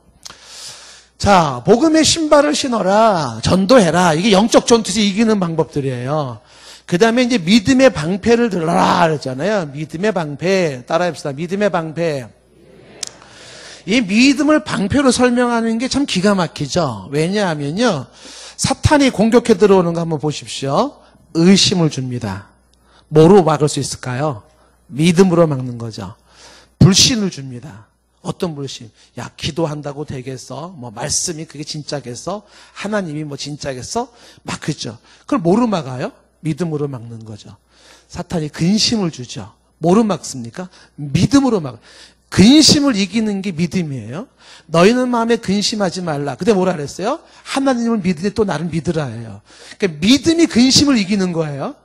자, 복음의 신발을 신어라, 전도해라. 이게 영적 전투에서 이기는 방법들이에요. 그 다음에 이제 믿음의 방패를 들어라 그랬잖아요. 믿음의 방패. 따라합시다. 믿음의 방패. 이 믿음을 방패로 설명하는 게 참 기가 막히죠. 왜냐하면요, 사탄이 공격해 들어오는 거 한번 보십시오. 의심을 줍니다. 뭐로 막을 수 있을까요? 믿음으로 막는 거죠. 불신을 줍니다. 어떤 불신? 야, 기도한다고 되겠어? 뭐 말씀이 그게 진짜겠어? 하나님이 뭐 진짜겠어? 막 그죠. 그걸 뭐로 막아요? 믿음으로 막는 거죠. 사탄이 근심을 주죠. 뭐로 막습니까? 믿음으로 막아요. 근심을 이기는 게 믿음이에요. 너희는 마음에 근심하지 말라. 근데 뭐라 그랬어요? 하나님을 믿으니 또 나를 믿으라예요. 그러니까 믿음이 근심을 이기는 거예요.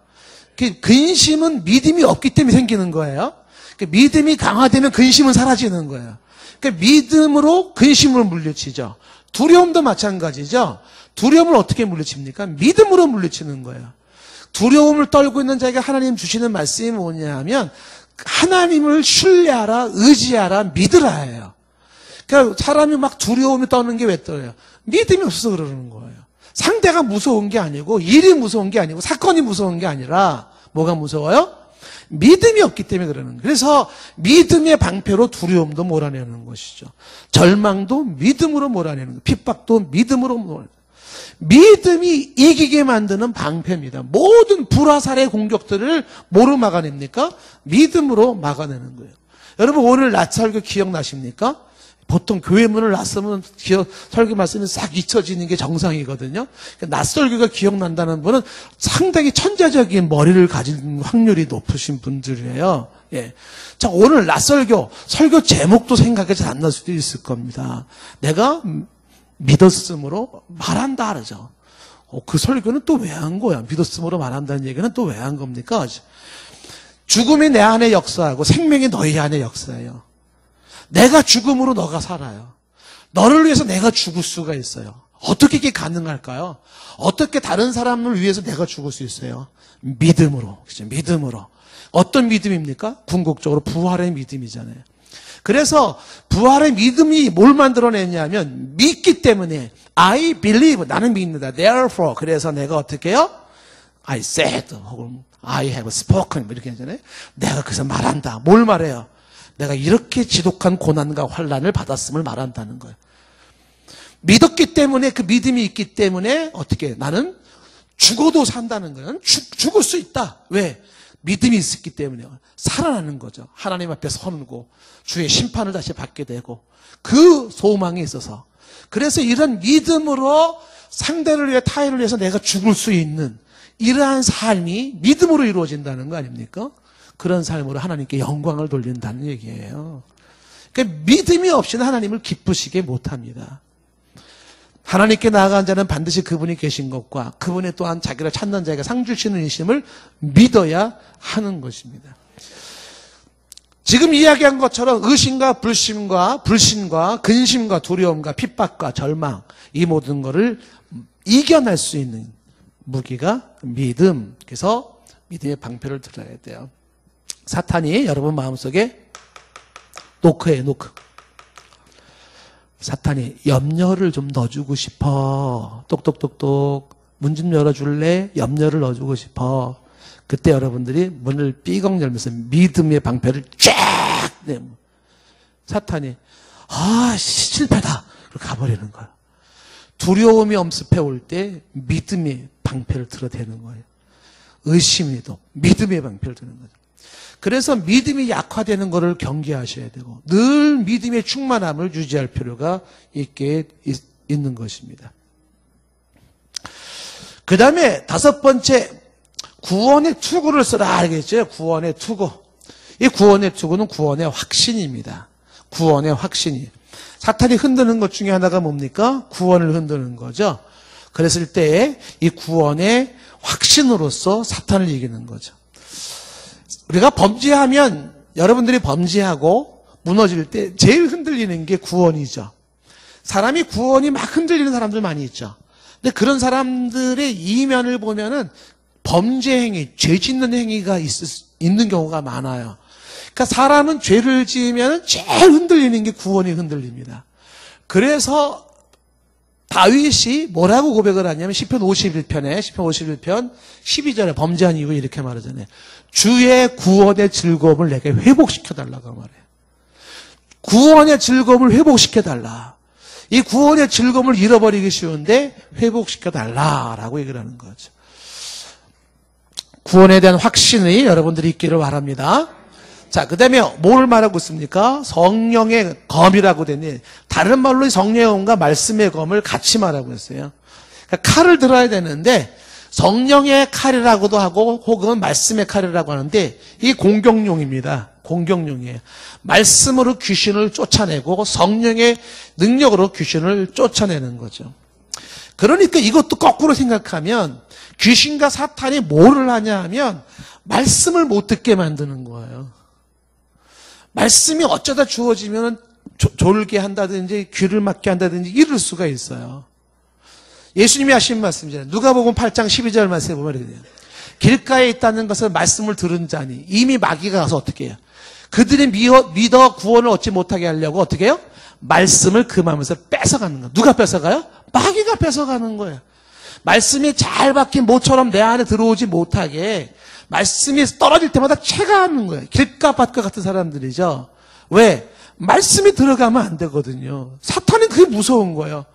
근심은 믿음이 없기 때문에 생기는 거예요. 그러니까 믿음이 강화되면 근심은 사라지는 거예요. 그러니까 믿음으로 근심을 물리치죠. 두려움도 마찬가지죠. 두려움을 어떻게 물리칩니까? 믿음으로 물리치는 거예요. 두려움을 떨고 있는 자에게 하나님 주시는 말씀이 뭐냐면 하나님을 신뢰하라, 의지하라, 믿으라예요. 그러니까 사람이 막 두려움이 떠는 게 왜 떠요? 믿음이 없어서 그러는 거예요. 상대가 무서운 게 아니고 일이 무서운 게 아니고 사건이 무서운 게 아니라 뭐가 무서워요? 믿음이 없기 때문에 그러는 거예요. 그래서 믿음의 방패로 두려움도 몰아내는 것이죠. 절망도 믿음으로 몰아내는 거예요. 핍박도 믿음으로 몰아내는 거예요. 믿음이 이기게 만드는 방패입니다. 모든 불화살의 공격들을 뭐로 막아냅니까? 믿음으로 막아내는 거예요. 여러분 오늘 낮 설교 기억나십니까? 보통 교회 문을 놨으면 설교 말씀이 싹 잊혀지는 게 정상이거든요. 낮 설교가 기억난다는 분은 상당히 천재적인 머리를 가진 확률이 높으신 분들이에요. 예. 자, 오늘 낮 설교 제목도 생각이 잘 안 날 수도 있을 겁니다. 내가 믿었음으로 말한다 그러죠. 그 설교는 또 왜 한 거야? 믿었음으로 말한다는 얘기는 또 왜 한 겁니까? 죽음이 내 안에 역사하고 생명이 너희 안에 역사해요. 내가 죽음으로 너가 살아요. 너를 위해서 내가 죽을 수가 있어요. 어떻게 이게 가능할까요? 어떻게 다른 사람을 위해서 내가 죽을 수 있어요? 믿음으로. 그죠? 믿음으로. 어떤 믿음입니까? 궁극적으로 부활의 믿음이잖아요. 그래서 부활의 믿음이 뭘 만들어냈냐면 믿기 때문에 I believe, 나는 믿는다. Therefore, 그래서 내가 어떻게 해요? I said, 혹은 I have spoken 이렇게 하잖아요. 내가 그래서 말한다. 뭘 말해요? 내가 이렇게 지독한 고난과 환난을 받았음을 말한다는 거예요. 믿었기 때문에, 그 믿음이 있기 때문에 어떻게 나는 죽어도 산다는 거예요. 죽을 수 있다. 왜? 믿음이 있었기 때문에 살아나는 거죠. 하나님 앞에 서는고 주의 심판을 다시 받게 되고 그 소망이 있어서, 그래서 이런 믿음으로 상대를 위해 타인을 위해서 내가 죽을 수 있는 이러한 삶이 믿음으로 이루어진다는 거 아닙니까? 그런 삶으로 하나님께 영광을 돌린다는 얘기예요. 그러니까 믿음이 없이는 하나님을 기쁘시게 못합니다. 하나님께 나아간 자는 반드시 그분이 계신 것과 그분이 또한 자기를 찾는 자에게 상 주시는 이심을 믿어야 하는 것입니다. 지금 이야기한 것처럼 의심과 불신과 근심과 두려움과 핍박과 절망, 이 모든 것을 이겨낼 수 있는 무기가 믿음. 그래서 믿음의 방패를 들어야 돼요. 사탄이 여러분 마음속에 노크예요, 노크. 사탄이 염려를 좀 넣어주고 싶어. 똑똑똑똑. 문 좀 열어줄래? 염려를 넣어주고 싶어. 그때 여러분들이 문을 삐걱 열면서 믿음의 방패를 쫙 내면 사탄이 실패다. 그렇게 가버리는 거예요. 두려움이 엄습해 올 때 믿음의 방패를 들어대는 거예요. 의심이도 믿음의 방패를 드는 거죠. 그래서 믿음이 약화되는 것을 경계하셔야 되고 늘 믿음의 충만함을 유지할 필요가 있는 것입니다. 그 다음에 5번째, 구원의 투구를 쓰라 알겠죠? 구원의 투구. 이 구원의 투구는 구원의 확신입니다. 구원의 확신이. 사탄이 흔드는 것 중에 하나가 뭡니까? 구원을 흔드는 거죠. 그랬을 때 이 구원의 확신으로서 사탄을 이기는 거죠. 우리가 범죄하면, 여러분들이 범죄하고 무너질 때 제일 흔들리는 게 구원이죠. 사람이 구원이 막 흔들리는 사람들 많이 있죠. 근데 그런 사람들의 이면을 보면은 범죄 행위, 죄 짓는 행위가 있는 경우가 많아요. 그러니까 사람은 죄를 지으면 제일 흔들리는 게 구원이 흔들립니다. 그래서 다윗이 뭐라고 고백을 하냐면 시편 51편 12절에 범죄한 이후에 이렇게 말하잖아요. 주의 구원의 즐거움을 내게 회복시켜달라고 말해요. 구원의 즐거움을 회복시켜달라. 이 구원의 즐거움을 잃어버리기 쉬운데 회복시켜달라라고 얘기를 하는 거죠. 구원에 대한 확신이 여러분들이 있기를 바랍니다. 자, 그 다음에 뭘 말하고 있습니까? 성령의 검이라고 되니, 다른 말로 성령의 검과 말씀의 검을 같이 말하고 있어요. 그러니까 칼을 들어야 되는데 성령의 칼이라고도 하고 혹은 말씀의 칼이라고 하는데 이 공격용입니다. 공격용이에요. 말씀으로 귀신을 쫓아내고 성령의 능력으로 귀신을 쫓아내는 거죠. 그러니까 이것도 거꾸로 생각하면 귀신과 사탄이 뭐를 하냐 하면 말씀을 못 듣게 만드는 거예요. 말씀이 어쩌다 주어지면 졸게 한다든지 귀를 막게 한다든지 이럴 수가 있어요. 예수님이 하신 말씀이잖아요. 누가복음 8장 12절 말씀에 보면 이래요. 길가에 있다는 것은 말씀을 들은 자니 이미 마귀가 가서 어떻게 해요? 그들이 믿어 구원을 얻지 못하게 하려고 어떻게 해요? 말씀을 금하면서 뺏어가는 거예요. 누가 뺏어가요? 마귀가 뺏어가는 거예요. 말씀이 잘 박힌 모처럼 내 안에 들어오지 못하게 말씀이 떨어질 때마다 채가하는 거예요. 길가 밭과 같은 사람들이죠. 왜? 말씀이 들어가면 안 되거든요. 사탄은 그게 무서운 거예요.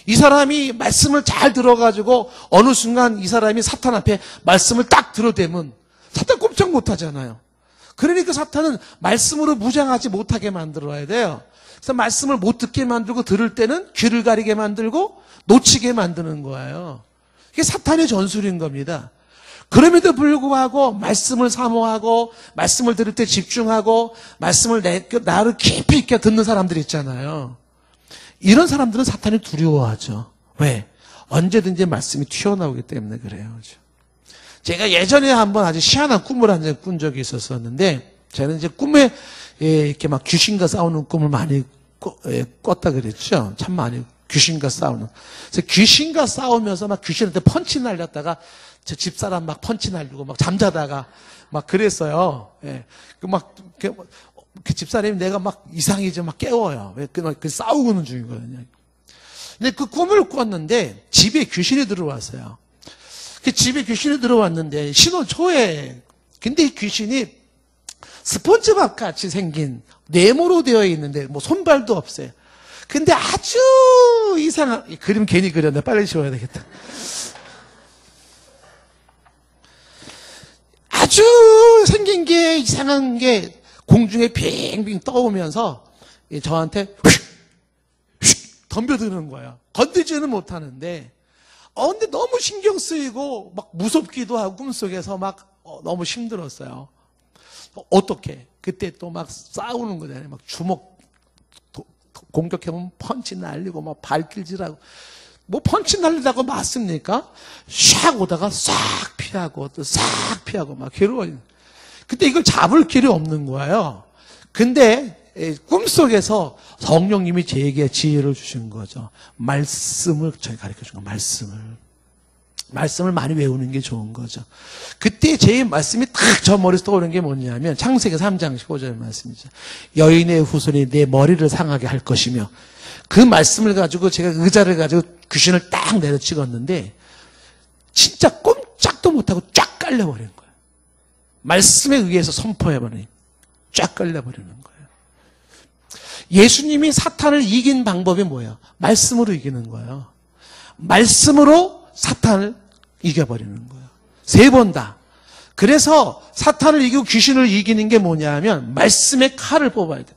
이 사람이 말씀을 잘 들어가지고 어느 순간 이 사람이 사탄 앞에 말씀을 딱 들어대면 사탄 꼼짝 못하잖아요. 그러니까 사탄은 말씀으로 무장하지 못하게 만들어야 돼요. 그래서 말씀을 못 듣게 만들고 들을 때는 귀를 가리게 만들고 놓치게 만드는 거예요. 이게 사탄의 전술인 겁니다. 그럼에도 불구하고 말씀을 사모하고 말씀을 들을 때 집중하고 말씀을 나를 깊이 있게 듣는 사람들 있잖아요. 이런 사람들은 사탄이 두려워하죠. 왜? 언제든지 말씀이 튀어나오기 때문에 그래요. 제가 예전에 한번 아주 희한한 꿈을 한 번 꾼 적이 있었는데 저는 이제 꿈에 이렇게 막 귀신과 싸우는 꿈을 많이 꿨다 그랬죠. 참 많이 귀신과 싸우는. 그래서 귀신과 싸우면서 막 귀신한테 펀치 날렸다가 저 집사람 막 펀치 날리고 막 잠자다가 막 그랬어요. 예. 그 집사람이 내가 막 이상해져 막 깨워요. 왜? 그 싸우고는 중이거든요. 근데 그 꿈을 꿨는데 집에 귀신이 들어왔어요. 그 집에 귀신이 들어왔는데 신혼 초에. 근데 이 귀신이 스폰지밥 같이 생긴 네모로 되어 있는데 뭐 손발도 없어요. 근데 아주 이상한, 그림 괜히 그렸네. 빨리 지워야 되겠다. 아주 아주 생긴 게 이상한 게 공중에 빙빙 떠오면서 저한테 휙 덤벼드는 거예요. 건들지는 못하는데 근데 너무 신경 쓰이고 막 무섭기도 하고 꿈속에서 막 너무 힘들었어요. 어떻게? 그때 또 막 싸우는 거잖아요. 막 주먹 공격해보면 펀치 날리고 막 발길질하고 뭐 펀치 날리다고 맞습니까? 샥 오다가 싹 피하고 또 싹 피하고 막 괴로워요. 그때 이걸 잡을 길이 없는 거예요. 근데 꿈속에서 성령님이 저에게 지혜를 주신 거죠. 말씀을 저희 가르쳐 준 거, 말씀을 많이 외우는 게 좋은 거죠. 그때 제 말씀이 딱 저 머릿속에 떠오르는 게 뭐냐면 창세기 3장 15절 말씀이죠. 여인의 후손이 내 머리를 상하게 할 것이며, 그 말씀을 가지고 제가 의자를 가지고 귀신을 딱 내려 찍었는데 진짜 꼼짝도 못하고 쫙 깔려버리는 거예요. 말씀에 의해서 선포해버리니 쫙 깔려버리는 거예요. 예수님이 사탄을 이긴 방법이 뭐예요? 말씀으로 이기는 거예요. 말씀으로 사탄을 이겨버리는 거예요. 3번 다. 그래서 사탄을 이기고 귀신을 이기는 게 뭐냐면 말씀의 칼을 뽑아야 돼요.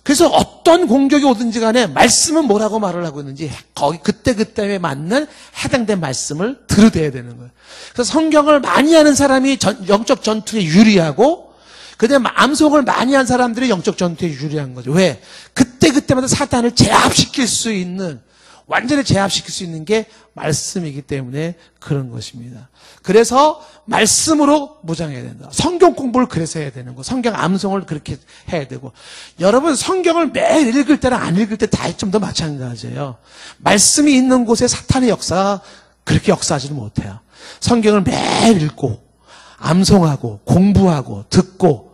그래서 어떤 공격이 오든지 간에 말씀은 뭐라고 말을 하고 있는지 거기 그때그때에 맞는 해당된 말씀을 들으대야 되는 거예요. 그래서 성경을 많이 하는 사람이 영적 전투에 유리하고, 그다음에 암송을 많이 한 사람들이 영적 전투에 유리한 거죠. 왜? 그때그때마다 사탄을 제압시킬 수 있는, 완전히 제압시킬 수 있는 게 말씀이기 때문에 그런 것입니다. 그래서 말씀으로 무장해야 된다. 성경 공부를 그래서 해야 되는 거. 성경 암송을 그렇게 해야 되고. 여러분 성경을 매일 읽을 때랑 안 읽을 때 다이점도 마찬가지예요. 말씀이 있는 곳에 사탄의 역사가 그렇게 역사하지는 못해요. 성경을 매일 읽고 암송하고 공부하고 듣고,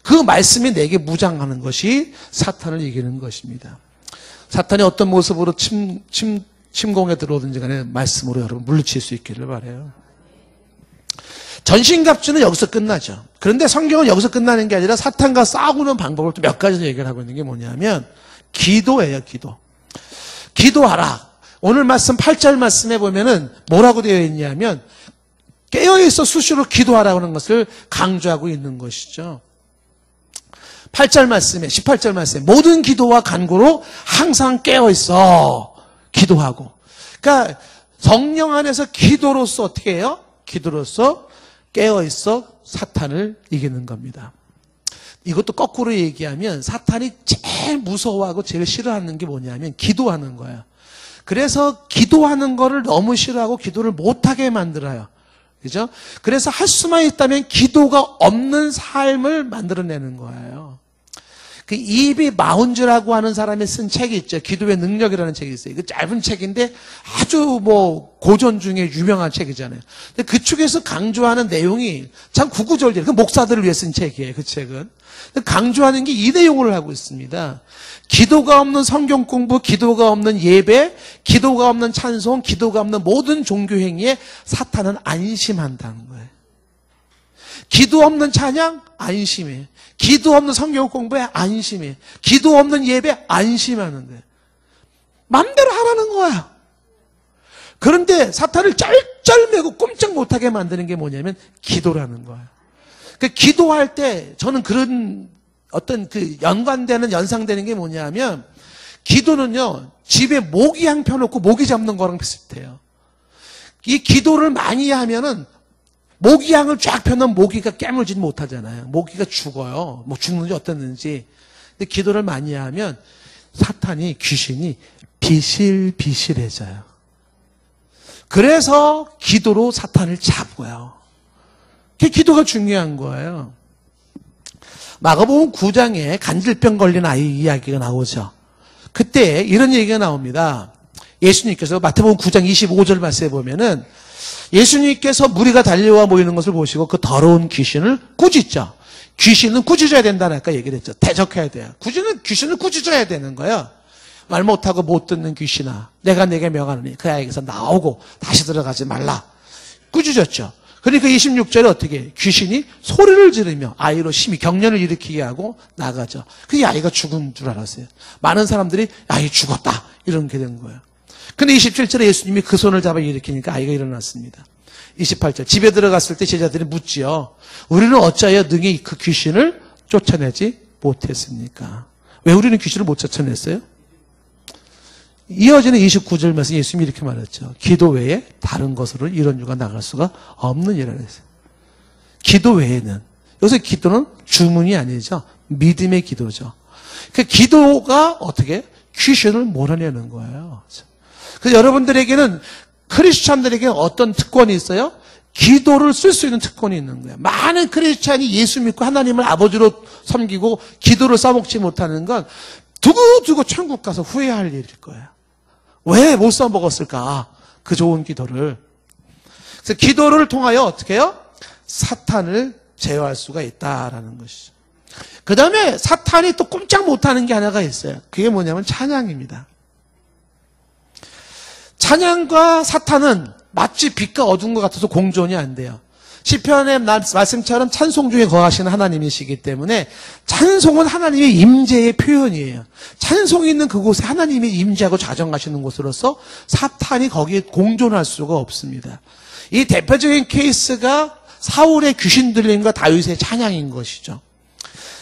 그 말씀이 내게 무장하는 것이 사탄을 이기는 것입니다. 사탄이 어떤 모습으로 침공에 들어오든지 간에 말씀으로 여러분 물리칠 수 있기를 바라요. 전신갑주는 여기서 끝나죠. 그런데 성경은 여기서 끝나는 게 아니라 사탄과 싸우는 방법을 또 몇 가지 얘기를 하고 있는 게 뭐냐면 기도예요. 기도하라. 오늘 말씀 8절 말씀에 보면은 뭐라고 되어 있냐면 깨어있어 수시로 기도하라고 하는 것을 강조하고 있는 것이죠. 8절 말씀에, 18절 말씀에 모든 기도와 간구로 항상 깨어있어 기도하고. 그러니까 성령 안에서 기도로서 어떻게 해요? 기도로서 깨어있어 사탄을 이기는 겁니다. 이것도 거꾸로 얘기하면 사탄이 제일 무서워하고 제일 싫어하는 게 뭐냐면 기도하는 거예요. 그래서 기도하는 거를 너무 싫어하고 기도를 못하게 만들어요. 그죠? 그래서 할 수만 있다면 기도가 없는 삶을 만들어내는 거예요. 그 이비 마운즈라고 하는 사람이 쓴 책이 있죠. 기도의 능력이라는 책이 있어요. 그 짧은 책인데 아주 고전 중에 유명한 책이잖아요. 근데 그 책에서 강조하는 내용이 참 구구절절, 그 목사들을 위해 쓴 책이에요. 그 책은. 강조하는 게 이 내용을 하고 있습니다. 기도가 없는 성경 공부, 기도가 없는 예배, 기도가 없는 찬송, 기도가 없는 모든 종교 행위에 사탄은 안심한다는 거예요. 기도 없는 찬양? 안심해. 기도 없는 성경 공부에 안심해. 기도 없는 예배? 안심하는데 맘대로 하라는 거야. 그런데 사탄을 쩔쩔매고 꼼짝 못하게 만드는 게 뭐냐면 기도라는 거예요. 그 기도할 때 저는 그런 어떤 그 연상되는 게 뭐냐면, 기도는요 집에 모기향 펴놓고 모기 잡는 거랑 비슷해요. 이 기도를 많이 하면은 모기향을 쫙 펴놓으면 모기가 깨물지는 못하잖아요. 모기가 죽어요. 뭐 죽는지 어떻는지. 근데 기도를 많이 하면 사탄이, 귀신이 비실비실해져요. 그래서 기도로 사탄을 잡고요. 그게 기도가 중요한 거예요. 마가복음 9장에 간질병 걸린 아이 이야기가 나오죠. 그때 이런 얘기가 나옵니다. 예수님께서 마태복음 9장 25절 말씀에 보면은 예수님께서 무리가 달려와 모이는 것을 보시고 그 더러운 귀신을 꾸짖죠. 귀신은 꾸짖어야 된다니까 얘기를 했죠. 대적해야 돼요. 귀신을 꾸짖어야 되는 거예요. 말 못하고 못 듣는 귀신아, 내가 내게 명하노니 그 아이에게서 나오고 다시 들어가지 말라. 꾸짖었죠. 그러니까 26절에 어떻게 해요? 귀신이 소리를 지르며 아이로 심히 경련을 일으키게 하고 나가죠. 그게 아이가 죽은 줄 알았어요. 많은 사람들이 아이 죽었다 이렇게 된 거예요. 근데 27절에 예수님이 그 손을 잡아 일으키니까 아이가 일어났습니다. 28절. 집에 들어갔을 때 제자들이 묻지요. 우리는 어찌하여 능히 그 귀신을 쫓아내지 못했습니까? 왜 우리는 귀신을 못 쫓아냈어요? 이어지는 29절 말씀 예수님이 이렇게 말했죠. 기도 외에 다른 것으로 이런 유가 나갈 수가 없는 이라 그랬어요. 기도 외에는. 여기서 기도는 주문이 아니죠. 믿음의 기도죠. 그 기도가 어떻게? 귀신을 몰아내는 거예요. 그래서 여러분들에게는 크리스찬들에게 어떤 특권이 있어요? 기도를 쓸 수 있는 특권이 있는 거예요. 많은 크리스찬이 예수 믿고 하나님을 아버지로 섬기고 기도를 써먹지 못하는 건 두고두고 천국 가서 후회할 일일 거예요. 왜 못 써먹었을까? 그 좋은 기도를. 그래서 기도를 통하여 어떻게 해요? 사탄을 제어할 수가 있다라는 것이죠. 그 다음에 사탄이 또 꼼짝 못하는 게 하나가 있어요. 그게 뭐냐면 찬양입니다. 찬양과 사탄은 마치 빛과 어둠과 같아서 공존이 안 돼요. 시편의 말씀처럼 찬송 중에 거하시는 하나님이시기 때문에 찬송은 하나님의 임재의 표현이에요. 찬송이 있는 그곳에 하나님이 임재하고 자정하시는 곳으로서 사탄이 거기에 공존할 수가 없습니다. 이 대표적인 케이스가 사울의 귀신 들림과 다윗의 찬양인 것이죠.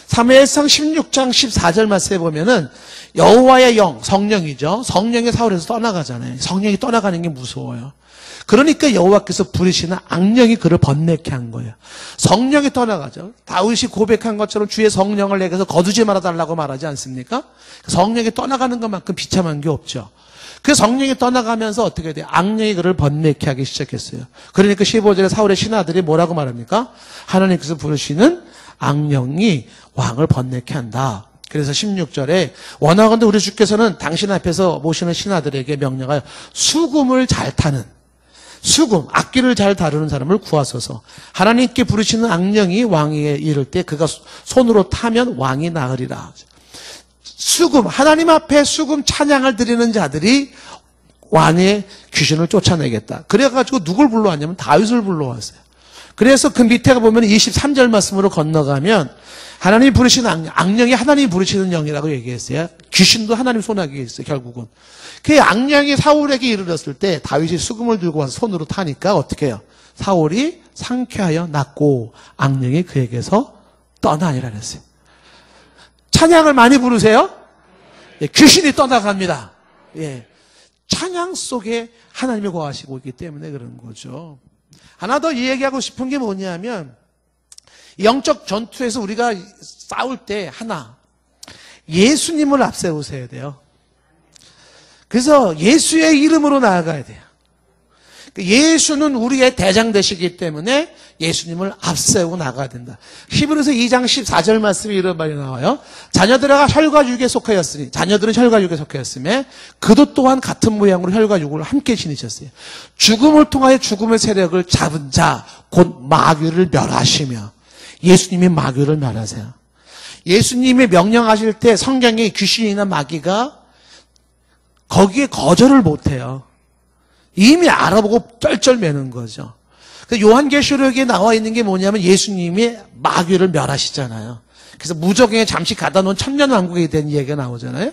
사무엘상 16장 14절 말씀에 보면은 여호와의 영, 성령이죠. 성령이 사울에서 떠나가잖아요. 성령이 떠나가는 게 무서워요. 그러니까 여호와께서 부르시는 악령이 그를 번뇌케 한 거예요. 성령이 떠나가죠. 다윗이 고백한 것처럼 주의 성령을 내게서 거두지 말아달라고 말하지 않습니까? 성령이 떠나가는 것만큼 비참한 게 없죠. 그 성령이 떠나가면서 어떻게 돼요? 악령이 그를 번뇌케 하기 시작했어요. 그러니까 15절에 사울의 신하들이 뭐라고 말합니까? 하나님께서 부르시는 악령이 왕을 번뇌케 한다. 그래서 16절에 원하건대 우리 주께서는 당신 앞에서 모시는 신하들에게 명령하여 수금을 잘 타는 수금, 악기를 잘 다루는 사람을 구하소서. 하나님께 부르시는 악령이 왕에게 이를 때 그가 손으로 타면 왕이 나으리라. 수금, 하나님 앞에 수금 찬양을 드리는 자들이 왕의 귀신을 쫓아내겠다. 그래가지고 누굴 불러왔냐면 다윗을 불러왔어요. 그래서 그 밑에가 보면 23절 말씀으로 건너가면 하나님이 부르시는 악령이 하나님이 부르시는 영이라고 얘기했어요. 귀신도 하나님 손아귀에 있어요, 결국은. 그 악령이 사울에게 이르렀을 때 다윗이 수금을 들고 와서 손으로 타니까 어떻게 해요? 사울이 상쾌하여 낫고 악령이 그에게서 떠나니라 그랬어요. 찬양을 많이 부르세요? 예, 귀신이 떠나갑니다. 예, 찬양 속에 하나님이 거하시고 있기 때문에 그런 거죠. 하나 더 얘기하고 싶은 게 뭐냐면 영적 전투에서 우리가 싸울 때 하나 예수님을 앞세우셔야 돼요. 그래서 예수의 이름으로 나아가야 돼요. 예수는 우리의 대장 되시기 때문에 예수님을 앞세우고 나가야 된다. 히브리서 2장 14절 말씀이 이런 말이 나와요. 자녀들아 혈과 육에 속하였으니 자녀들은 혈과 육에 속하였음에 그도 또한 같은 모양으로 혈과 육을 함께 지니셨어요. 죽음을 통하여 죽음의 세력을 잡은 자 곧 마귀를 멸하시며 예수님이 마귀를 멸하세요. 예수님이 명령하실 때 성경에 귀신이나 마귀가 거기에 거절을 못해요. 이미 알아보고 쩔쩔매는 거죠. 요한계시록에 나와 있는 게 뭐냐면 예수님이 마귀를 멸하시잖아요. 그래서 무적행에 잠시 가다 놓은 천년왕국에 대한 이야기가 나오잖아요.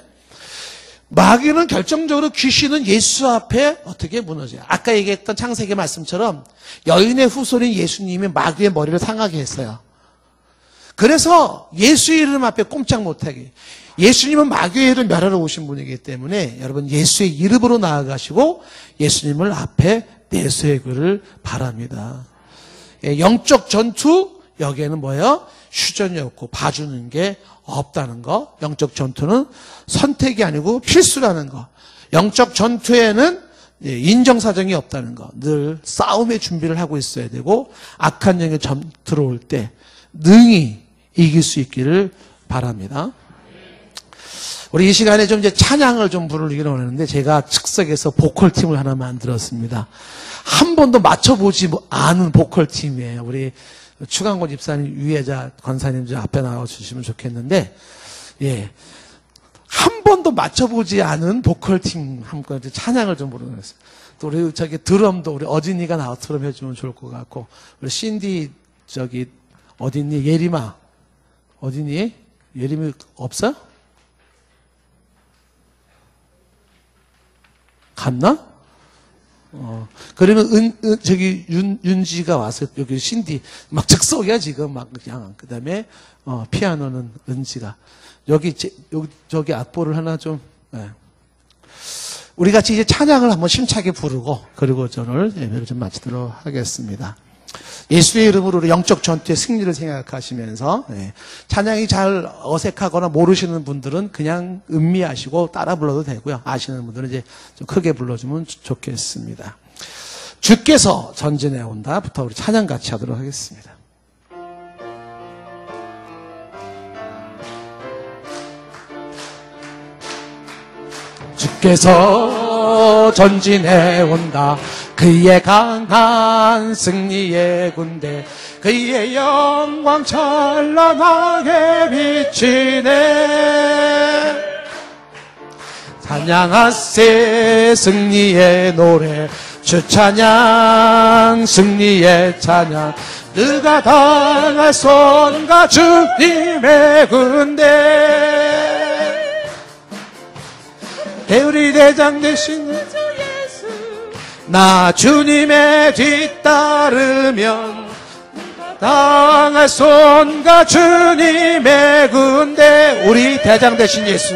마귀는 결정적으로 귀신은 예수 앞에 어떻게 무너져요. 아까 얘기했던 창세기 말씀처럼 여인의 후손인 예수님이 마귀의 머리를 상하게 했어요. 그래서 예수 이름 앞에 꼼짝 못하게. 예수님은 마귀의 일을 멸하러 오신 분이기 때문에 여러분 예수의 이름으로 나아가시고 예수님을 앞에 내세우기를 바랍니다. 영적 전투 여기에는 뭐예요? 휴전이 없고 봐주는 게 없다는 거. 영적 전투는 선택이 아니고 필수라는 거. 영적 전투에는 인정사정이 없다는 거. 늘 싸움의 준비를 하고 있어야 되고 악한 영이 들어올 때 능히 이길 수 있기를 바랍니다. 우리 이 시간에 좀 이제 찬양을 좀 부르기로 하는데 제가 즉석에서 보컬팀을 하나 만들었습니다. 한 번도 맞춰보지 않은 보컬팀이에요. 우리 추강곤 집사님, 유혜자 권사님 좀 앞에 나와주시면 좋겠는데, 예. 한 번도 맞춰보지 않은 보컬팀 한번 찬양을 좀 부르겠습니다. 또 우리 드럼도 우리 어진이가 나와 드럼 해주면 좋을 것 같고, 우리 신디 어딨니? 예림아. 어딨니? 예림이 없어? 갔나? 그러면 저기 윤지가 와서 여기 신디 막 즉석이야 지금 막 그냥 그다음에 피아노는 은지가 여기 저기 악보를 하나 좀 우리 같이 이제 찬양을 한번 심차게 부르고 그리고 저는 예배를 좀 마치도록 하겠습니다. 예수의 이름으로 우리 영적 전투의 승리를 생각하시면서 찬양이 잘 어색하거나 모르시는 분들은 그냥 음미하시고 따라 불러도 되고요. 아시는 분들은 이제 좀 크게 불러주면 좋겠습니다. 주께서 전진해 온다부터 우리 찬양 같이 하도록 하겠습니다. 주께서 전진해 온다. 그의 강한 승리의 군대 그의 영광 찬란하게 비치네. 찬양하세 승리의 노래 주 찬양 승리의 찬양 누가 당할 손과 주님의 군대 우리 대장 되신 나 주님의 뒤따르면 당할 손과 주님의 군대 우리 대장 되신 예수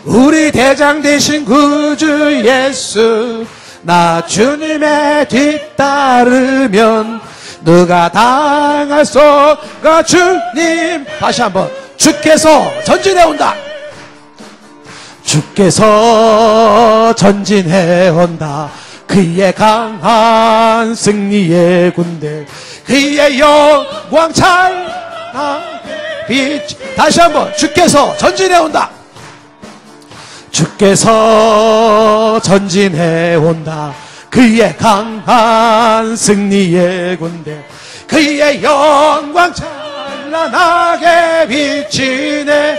우리 대장 되신 구주 예수 나 주님의 뒤따르면 누가 당할 손과 주님 다시 한번 주께서 전진해 온다. 주께서 전진해 온다. 그의 강한 승리의 군대 그의 영광 찬란하게 빛 다시 한번 주께서 전진해 온다. 주께서 전진해 온다. 그의 강한 승리의 군대 그의 영광 찬란하게 비치네.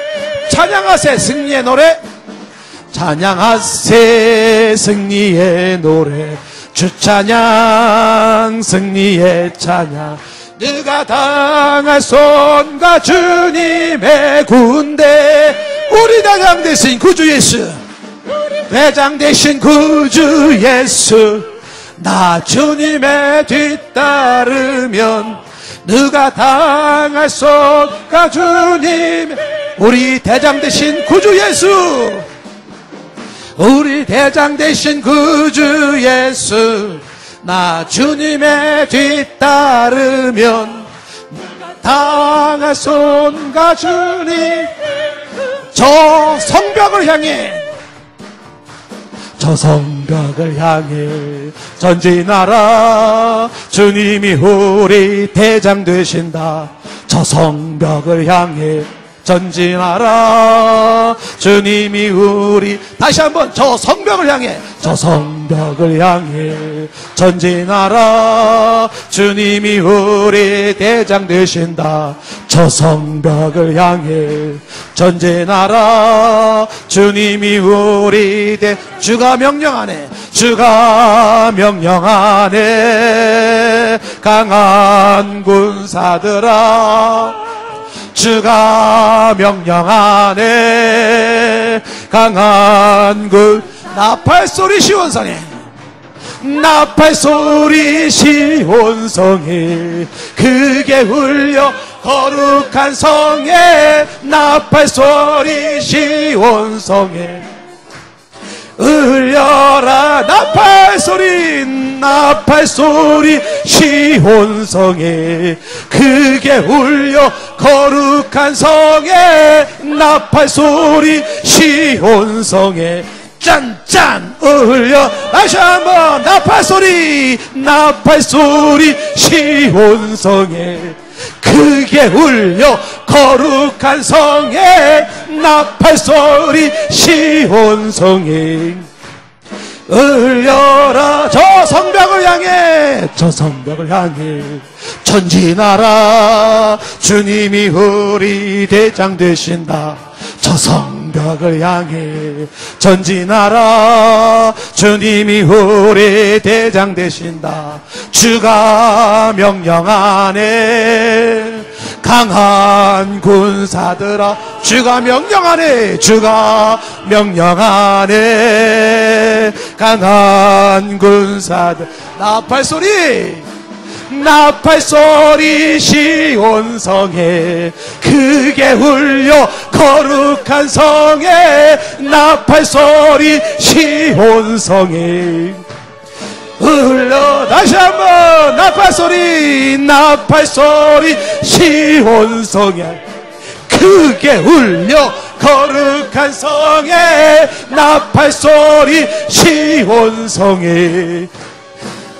찬양하세 승리의 노래 찬양하세 승리의 노래 주 찬양 승리의 찬양 누가 당할 손과 주님의 군대 우리 대장 되신 구주 예수 대장 되신 구주 예수 나 주님의 뒤따르면 누가 당할 손과 주님의 우리 대장 되신 구주 예수 우리 대장 되신 구주 예수 나 주님의 뒤따르면 당할 손과 주님 저 성벽을 향해 저 성벽을 향해 전진하라 주님이 우리 대장 되신다. 저 성벽을 향해 전진하라 주님이 우리 다시 한번 저 성벽을 향해 저 성벽을 향해 전진하라 주님이 우리 대장 되신다. 저 성벽을 향해 전진하라 주님이 우리 주가 명령하네 주가 명령하네 강한 군사들아 주가 명령하네 강한 군 나팔소리 시온성에 나팔소리 시온성에 크게 울려 거룩한 성에 나팔소리 시온성에 울려라 나팔소리 시온성에 크게 울려 거룩한 성에 나팔소리 시온성에 짠짠 울려 다시 한번 나팔소리 시온성에 크게 울려 거룩한 성에 나팔소리 시온성에 울려라 저 성벽을 향해 전진하라 주님이 우리 대장 되신다. 저 성벽을 향해 전진하라 주님이 우리 대장 되신다. 주가 명령하네 강한 군사들아 주가 명령하네 주가 명령하네 강한 군사들 나팔소리 나팔소리 시온성에 크게 울려 거룩한 성에 나팔소리 시온성에 울려 다시 한번 나팔소리 나팔소리 시온성에 크게 울려 거룩한 성에 나팔소리 시온성에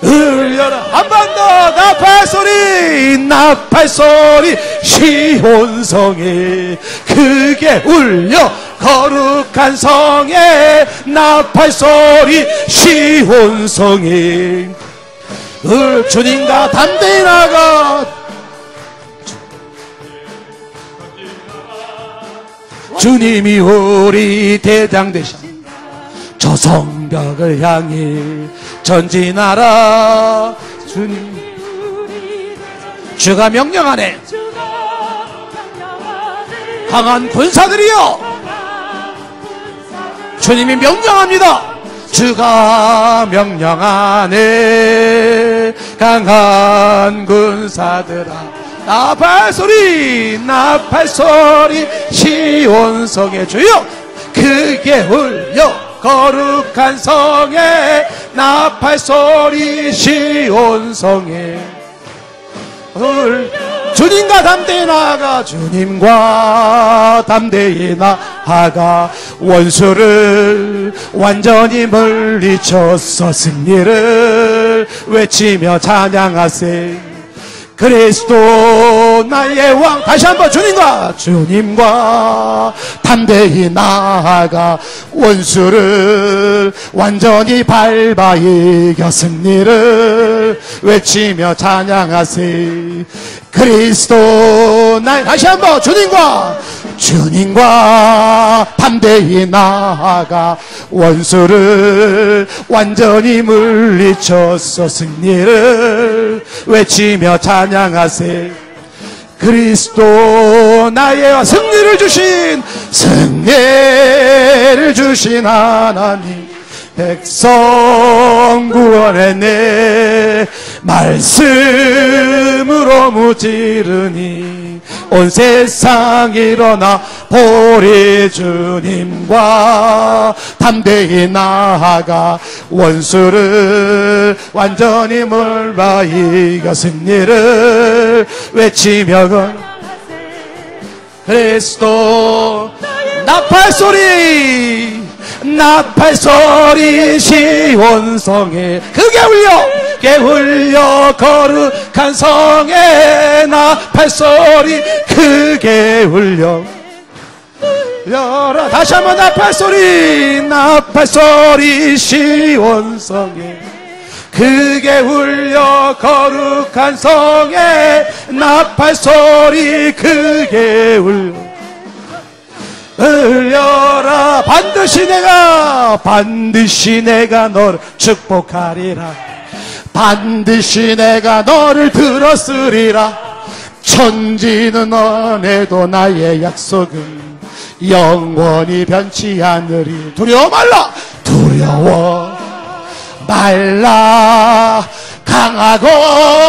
울려라 한 번 더 나팔소리 나팔소리 시온성에 크게 울려 거룩한 성에 나팔소리 시온성에 주님과 담대히 나가 주님이 우리 대장 되셔 저 성벽을 향해 전진하라 주님 주가 명령하네 강한 군사들이여 주님이 명령합니다 주가 명령하네 강한 군사들아 나팔소리 나팔소리 시온성에 주여 크게 울려 거룩한 성에 나팔소리 시온성에 주님과 담대히 나아가 주님과 담대히 나아가 원수를 완전히 물리쳐서 승리를 외치며 찬양하세 그리스도 나의 왕 다시 한번 주님과 담대히 나아가 원수를 완전히 밟아 이겨 승리를 외치며 찬양하세 그리스도 나의 다시 한번 주님과 담대히 나아가 원수를 완전히 물리쳐서 승리를 외치며 찬양하세 그리스도 나의 승리를 주신 하나님 백성 구원했네 말씀으로 무지르니 온 세상 일어나 보리 주님과 담대히 나아가 원수를 완전히 물바 이겨 승리를 외치며 그리스도 나팔소리 시온성에 크게 울려 거룩한 성에 나팔소리 크게 울려 다시 한번 나팔소리 시온성에 크게 울려 거룩한 성에 나팔소리 크게 울려라 반드시 내가 너를 축복하리라 반드시 내가 너를 들었으리라 천지는 원해도 나의 약속은 영원히 변치 않으리 두려워 말라 강하고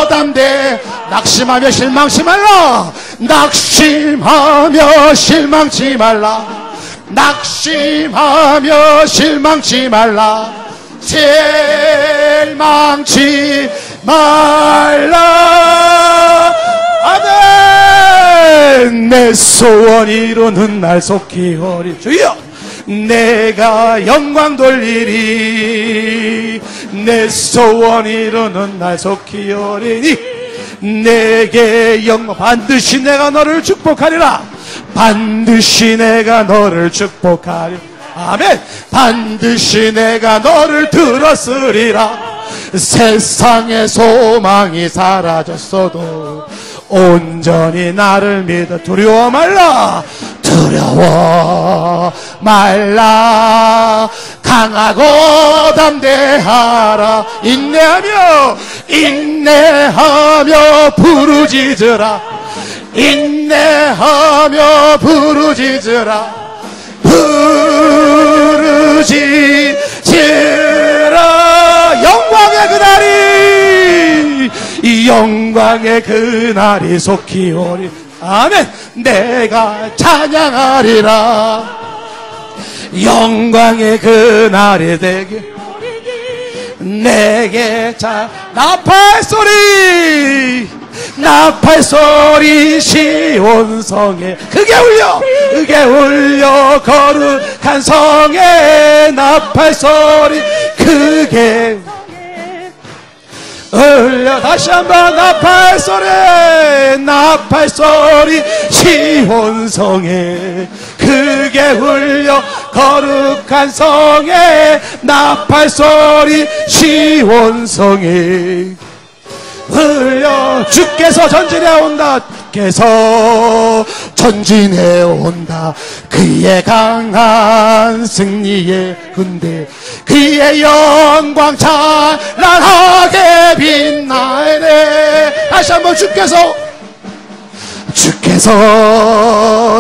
담대 낙심하며 실망치 말라 낙심하며 실망치 말라 실망치 말라 아멘 내 소원 이루는 날 속히 오리 주여 내가 영광 돌리리 내 소원 이루는 날 속히 오리니 내게 영광 반드시 내가 너를 축복하리라 아멘 반드시 내가 너를 들었으리라 세상의 소망이 사라졌어도 온전히 나를 믿어 두려워 말라 강하고 담대하라 인내하며 부르짖으라 인내하며 부르짖으라 부르짖으라 영광의 그날이 이 영광의 그날이 속히 오리 아멘 내가 찬양하리라 영광의 그날이 되게 내게 나팔 소리 시온성에 크게 울려 거룩한 성에 나팔 소리 크게 울려 다시 한번 나팔 소리 시온성에 크게 울려 거룩한 성에 나팔 소리 시온성에 흘려 주께서 전진해 온다 주께서 전진해 온다 그의 강한 승리의 군대 그의 영광 찬란하게 빛나네 다시 한번 주께서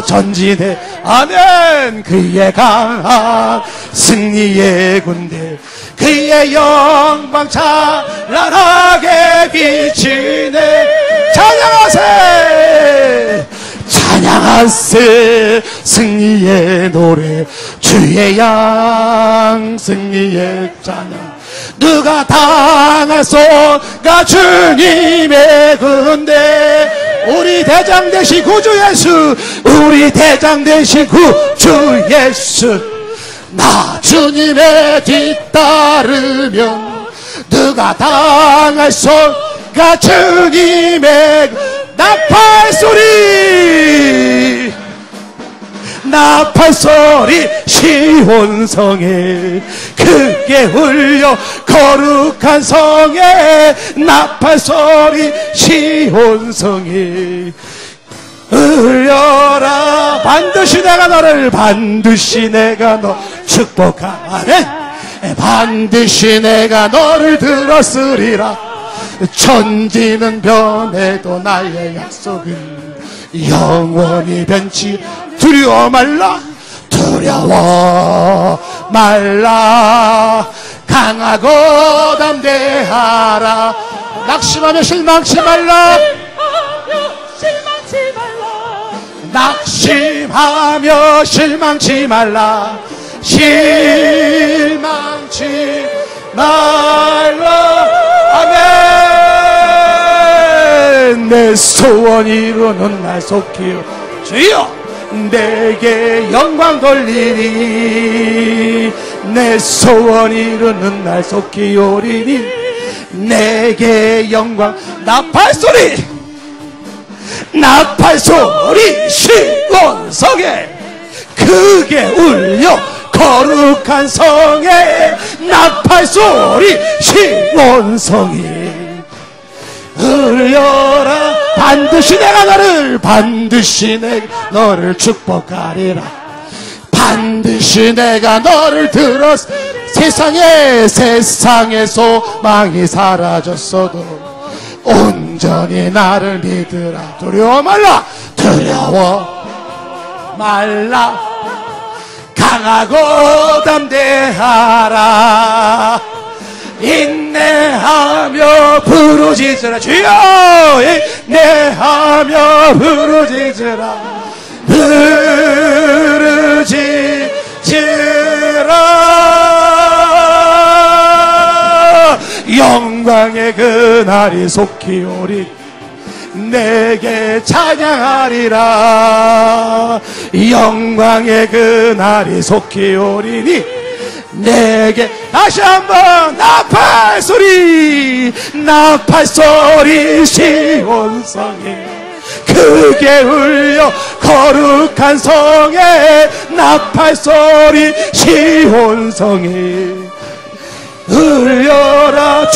전진해 아멘 그의 강한 승리의 군대 그의 영광 찬란하게 비치네 찬양하세 승리의 노래 주의 양 승리의 찬양 누가 당할 소가 주님의 군대 우리 대장 되신 구주 예수 우리 대장 되신 구주 예수 나 주님의 뒤따르면 누가 당할 소가 주님의 나팔 소리 시온성에 크게 울려 거룩한 성에 나팔 소리 시온성에 울려라 반드시 내가 너를 축복하네 반드시 내가 너를 들었으리라 천지는 변해도 나의 약속은 영원히 변치 두려워 말라 강하고 담대하라 낙심하며 실망치 말라 낙심하며 실망치 말라 아멘 내 소원 이루는 날 속히 주여 내게 영광 돌리니 내 소원 이루는 날 속히 오리니 내게 영광 나팔 소리 시온성에 크게 울려 거룩한 성에 나팔 소리 시온성에 울려라 반드시 내가 너를 축복하리라 반드시 내가 너를 들었어 세상에 소망이 사라졌어도 온전히 나를 믿으라 두려워 말라 강하고 담대하라 인내하며 부르짖으라 주여 인내하며 부르짖으라 영광의 그날이 속히 오리 내게 찬양하리라 영광의 그날이 속히 오리니 내게 다시 한번 나팔 소리 시온성에 크게 울려 거룩한 성에 나팔 소리 시온성에 울려라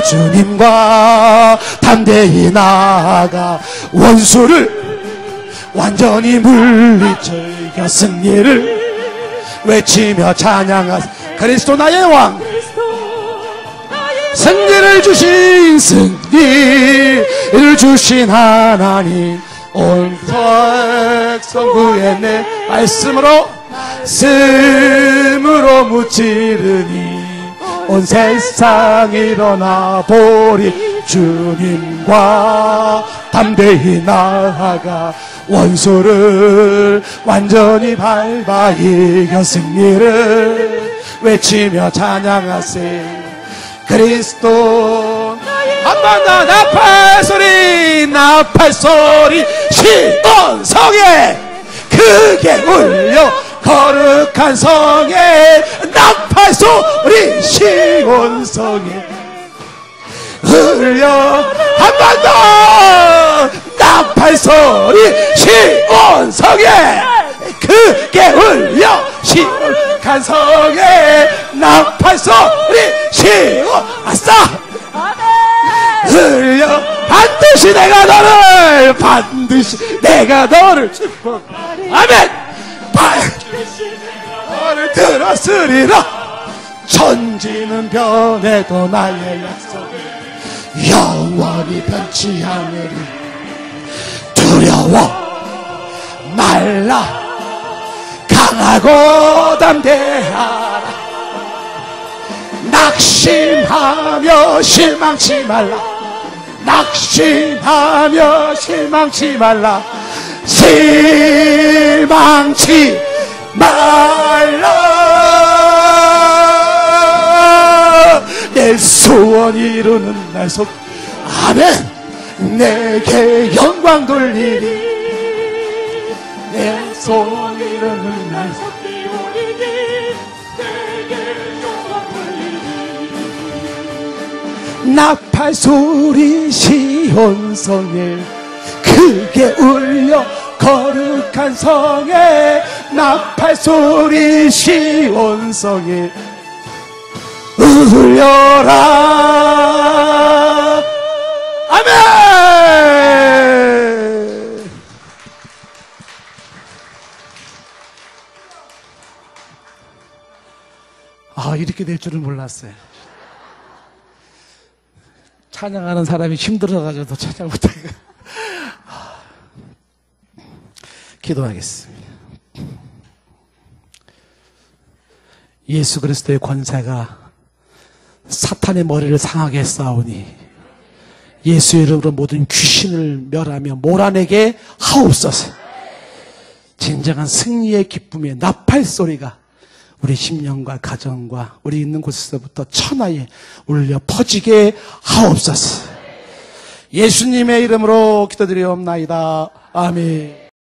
주님과 담대히 나아가 원수를 완전히 물리쳐 이겨 승리를 외치며 찬양하세 그리스도 나의 왕 승리를 주신 하나님, 온 백성 구했네. 말씀으로 무찌르니 온 세상 일어나 보리. 주님과 담대히 나아가 원수를 완전히 밟아 이겨 승리를 외치며 찬양하세. 그리스도. 한 번 더 나팔 소리 시온 성에 크게 울려. 거룩한 성에 나팔 소리 시온 성에 울려. 한 번 더 나팔 소리 시온 성에 크게 울려. 시온한 성에 나팔 소리 시온. 아싸. 울려. 반드시 내가 너를 축복. 아멘. 반드시 너를 들었으리라. 천지는 변해도 나의 약속 영원히 변치 않으리. 두려워 말라. 강하고 담대하라. 낙심하며 실망치 말라. 낙심하며 실망치 말라. 실망치 말라. 내 소원 이루는 날 속. 아멘. 내게 영광 돌리리. 내 소원 이루는 날 속. 나팔 소리 시온성에 크게 울려. 거룩한 성에 나팔 소리 시온성에 울려라. 아멘. 이렇게 될 줄은 몰랐어요. 찬양하는 사람이 힘들어가지고 찬양 못하고. 기도하겠습니다. 예수 그리스도의 권세가 사탄의 머리를 상하게 했사오니 예수의 이름으로 모든 귀신을 멸하며 몰아내게 하옵소서. 진정한 승리의 기쁨의 나팔 소리가 우리 심령과 가정과 우리 있는 곳에서부터 천하에 울려 퍼지게 하옵소서. 예수님의 이름으로 기도드리옵나이다. 아멘.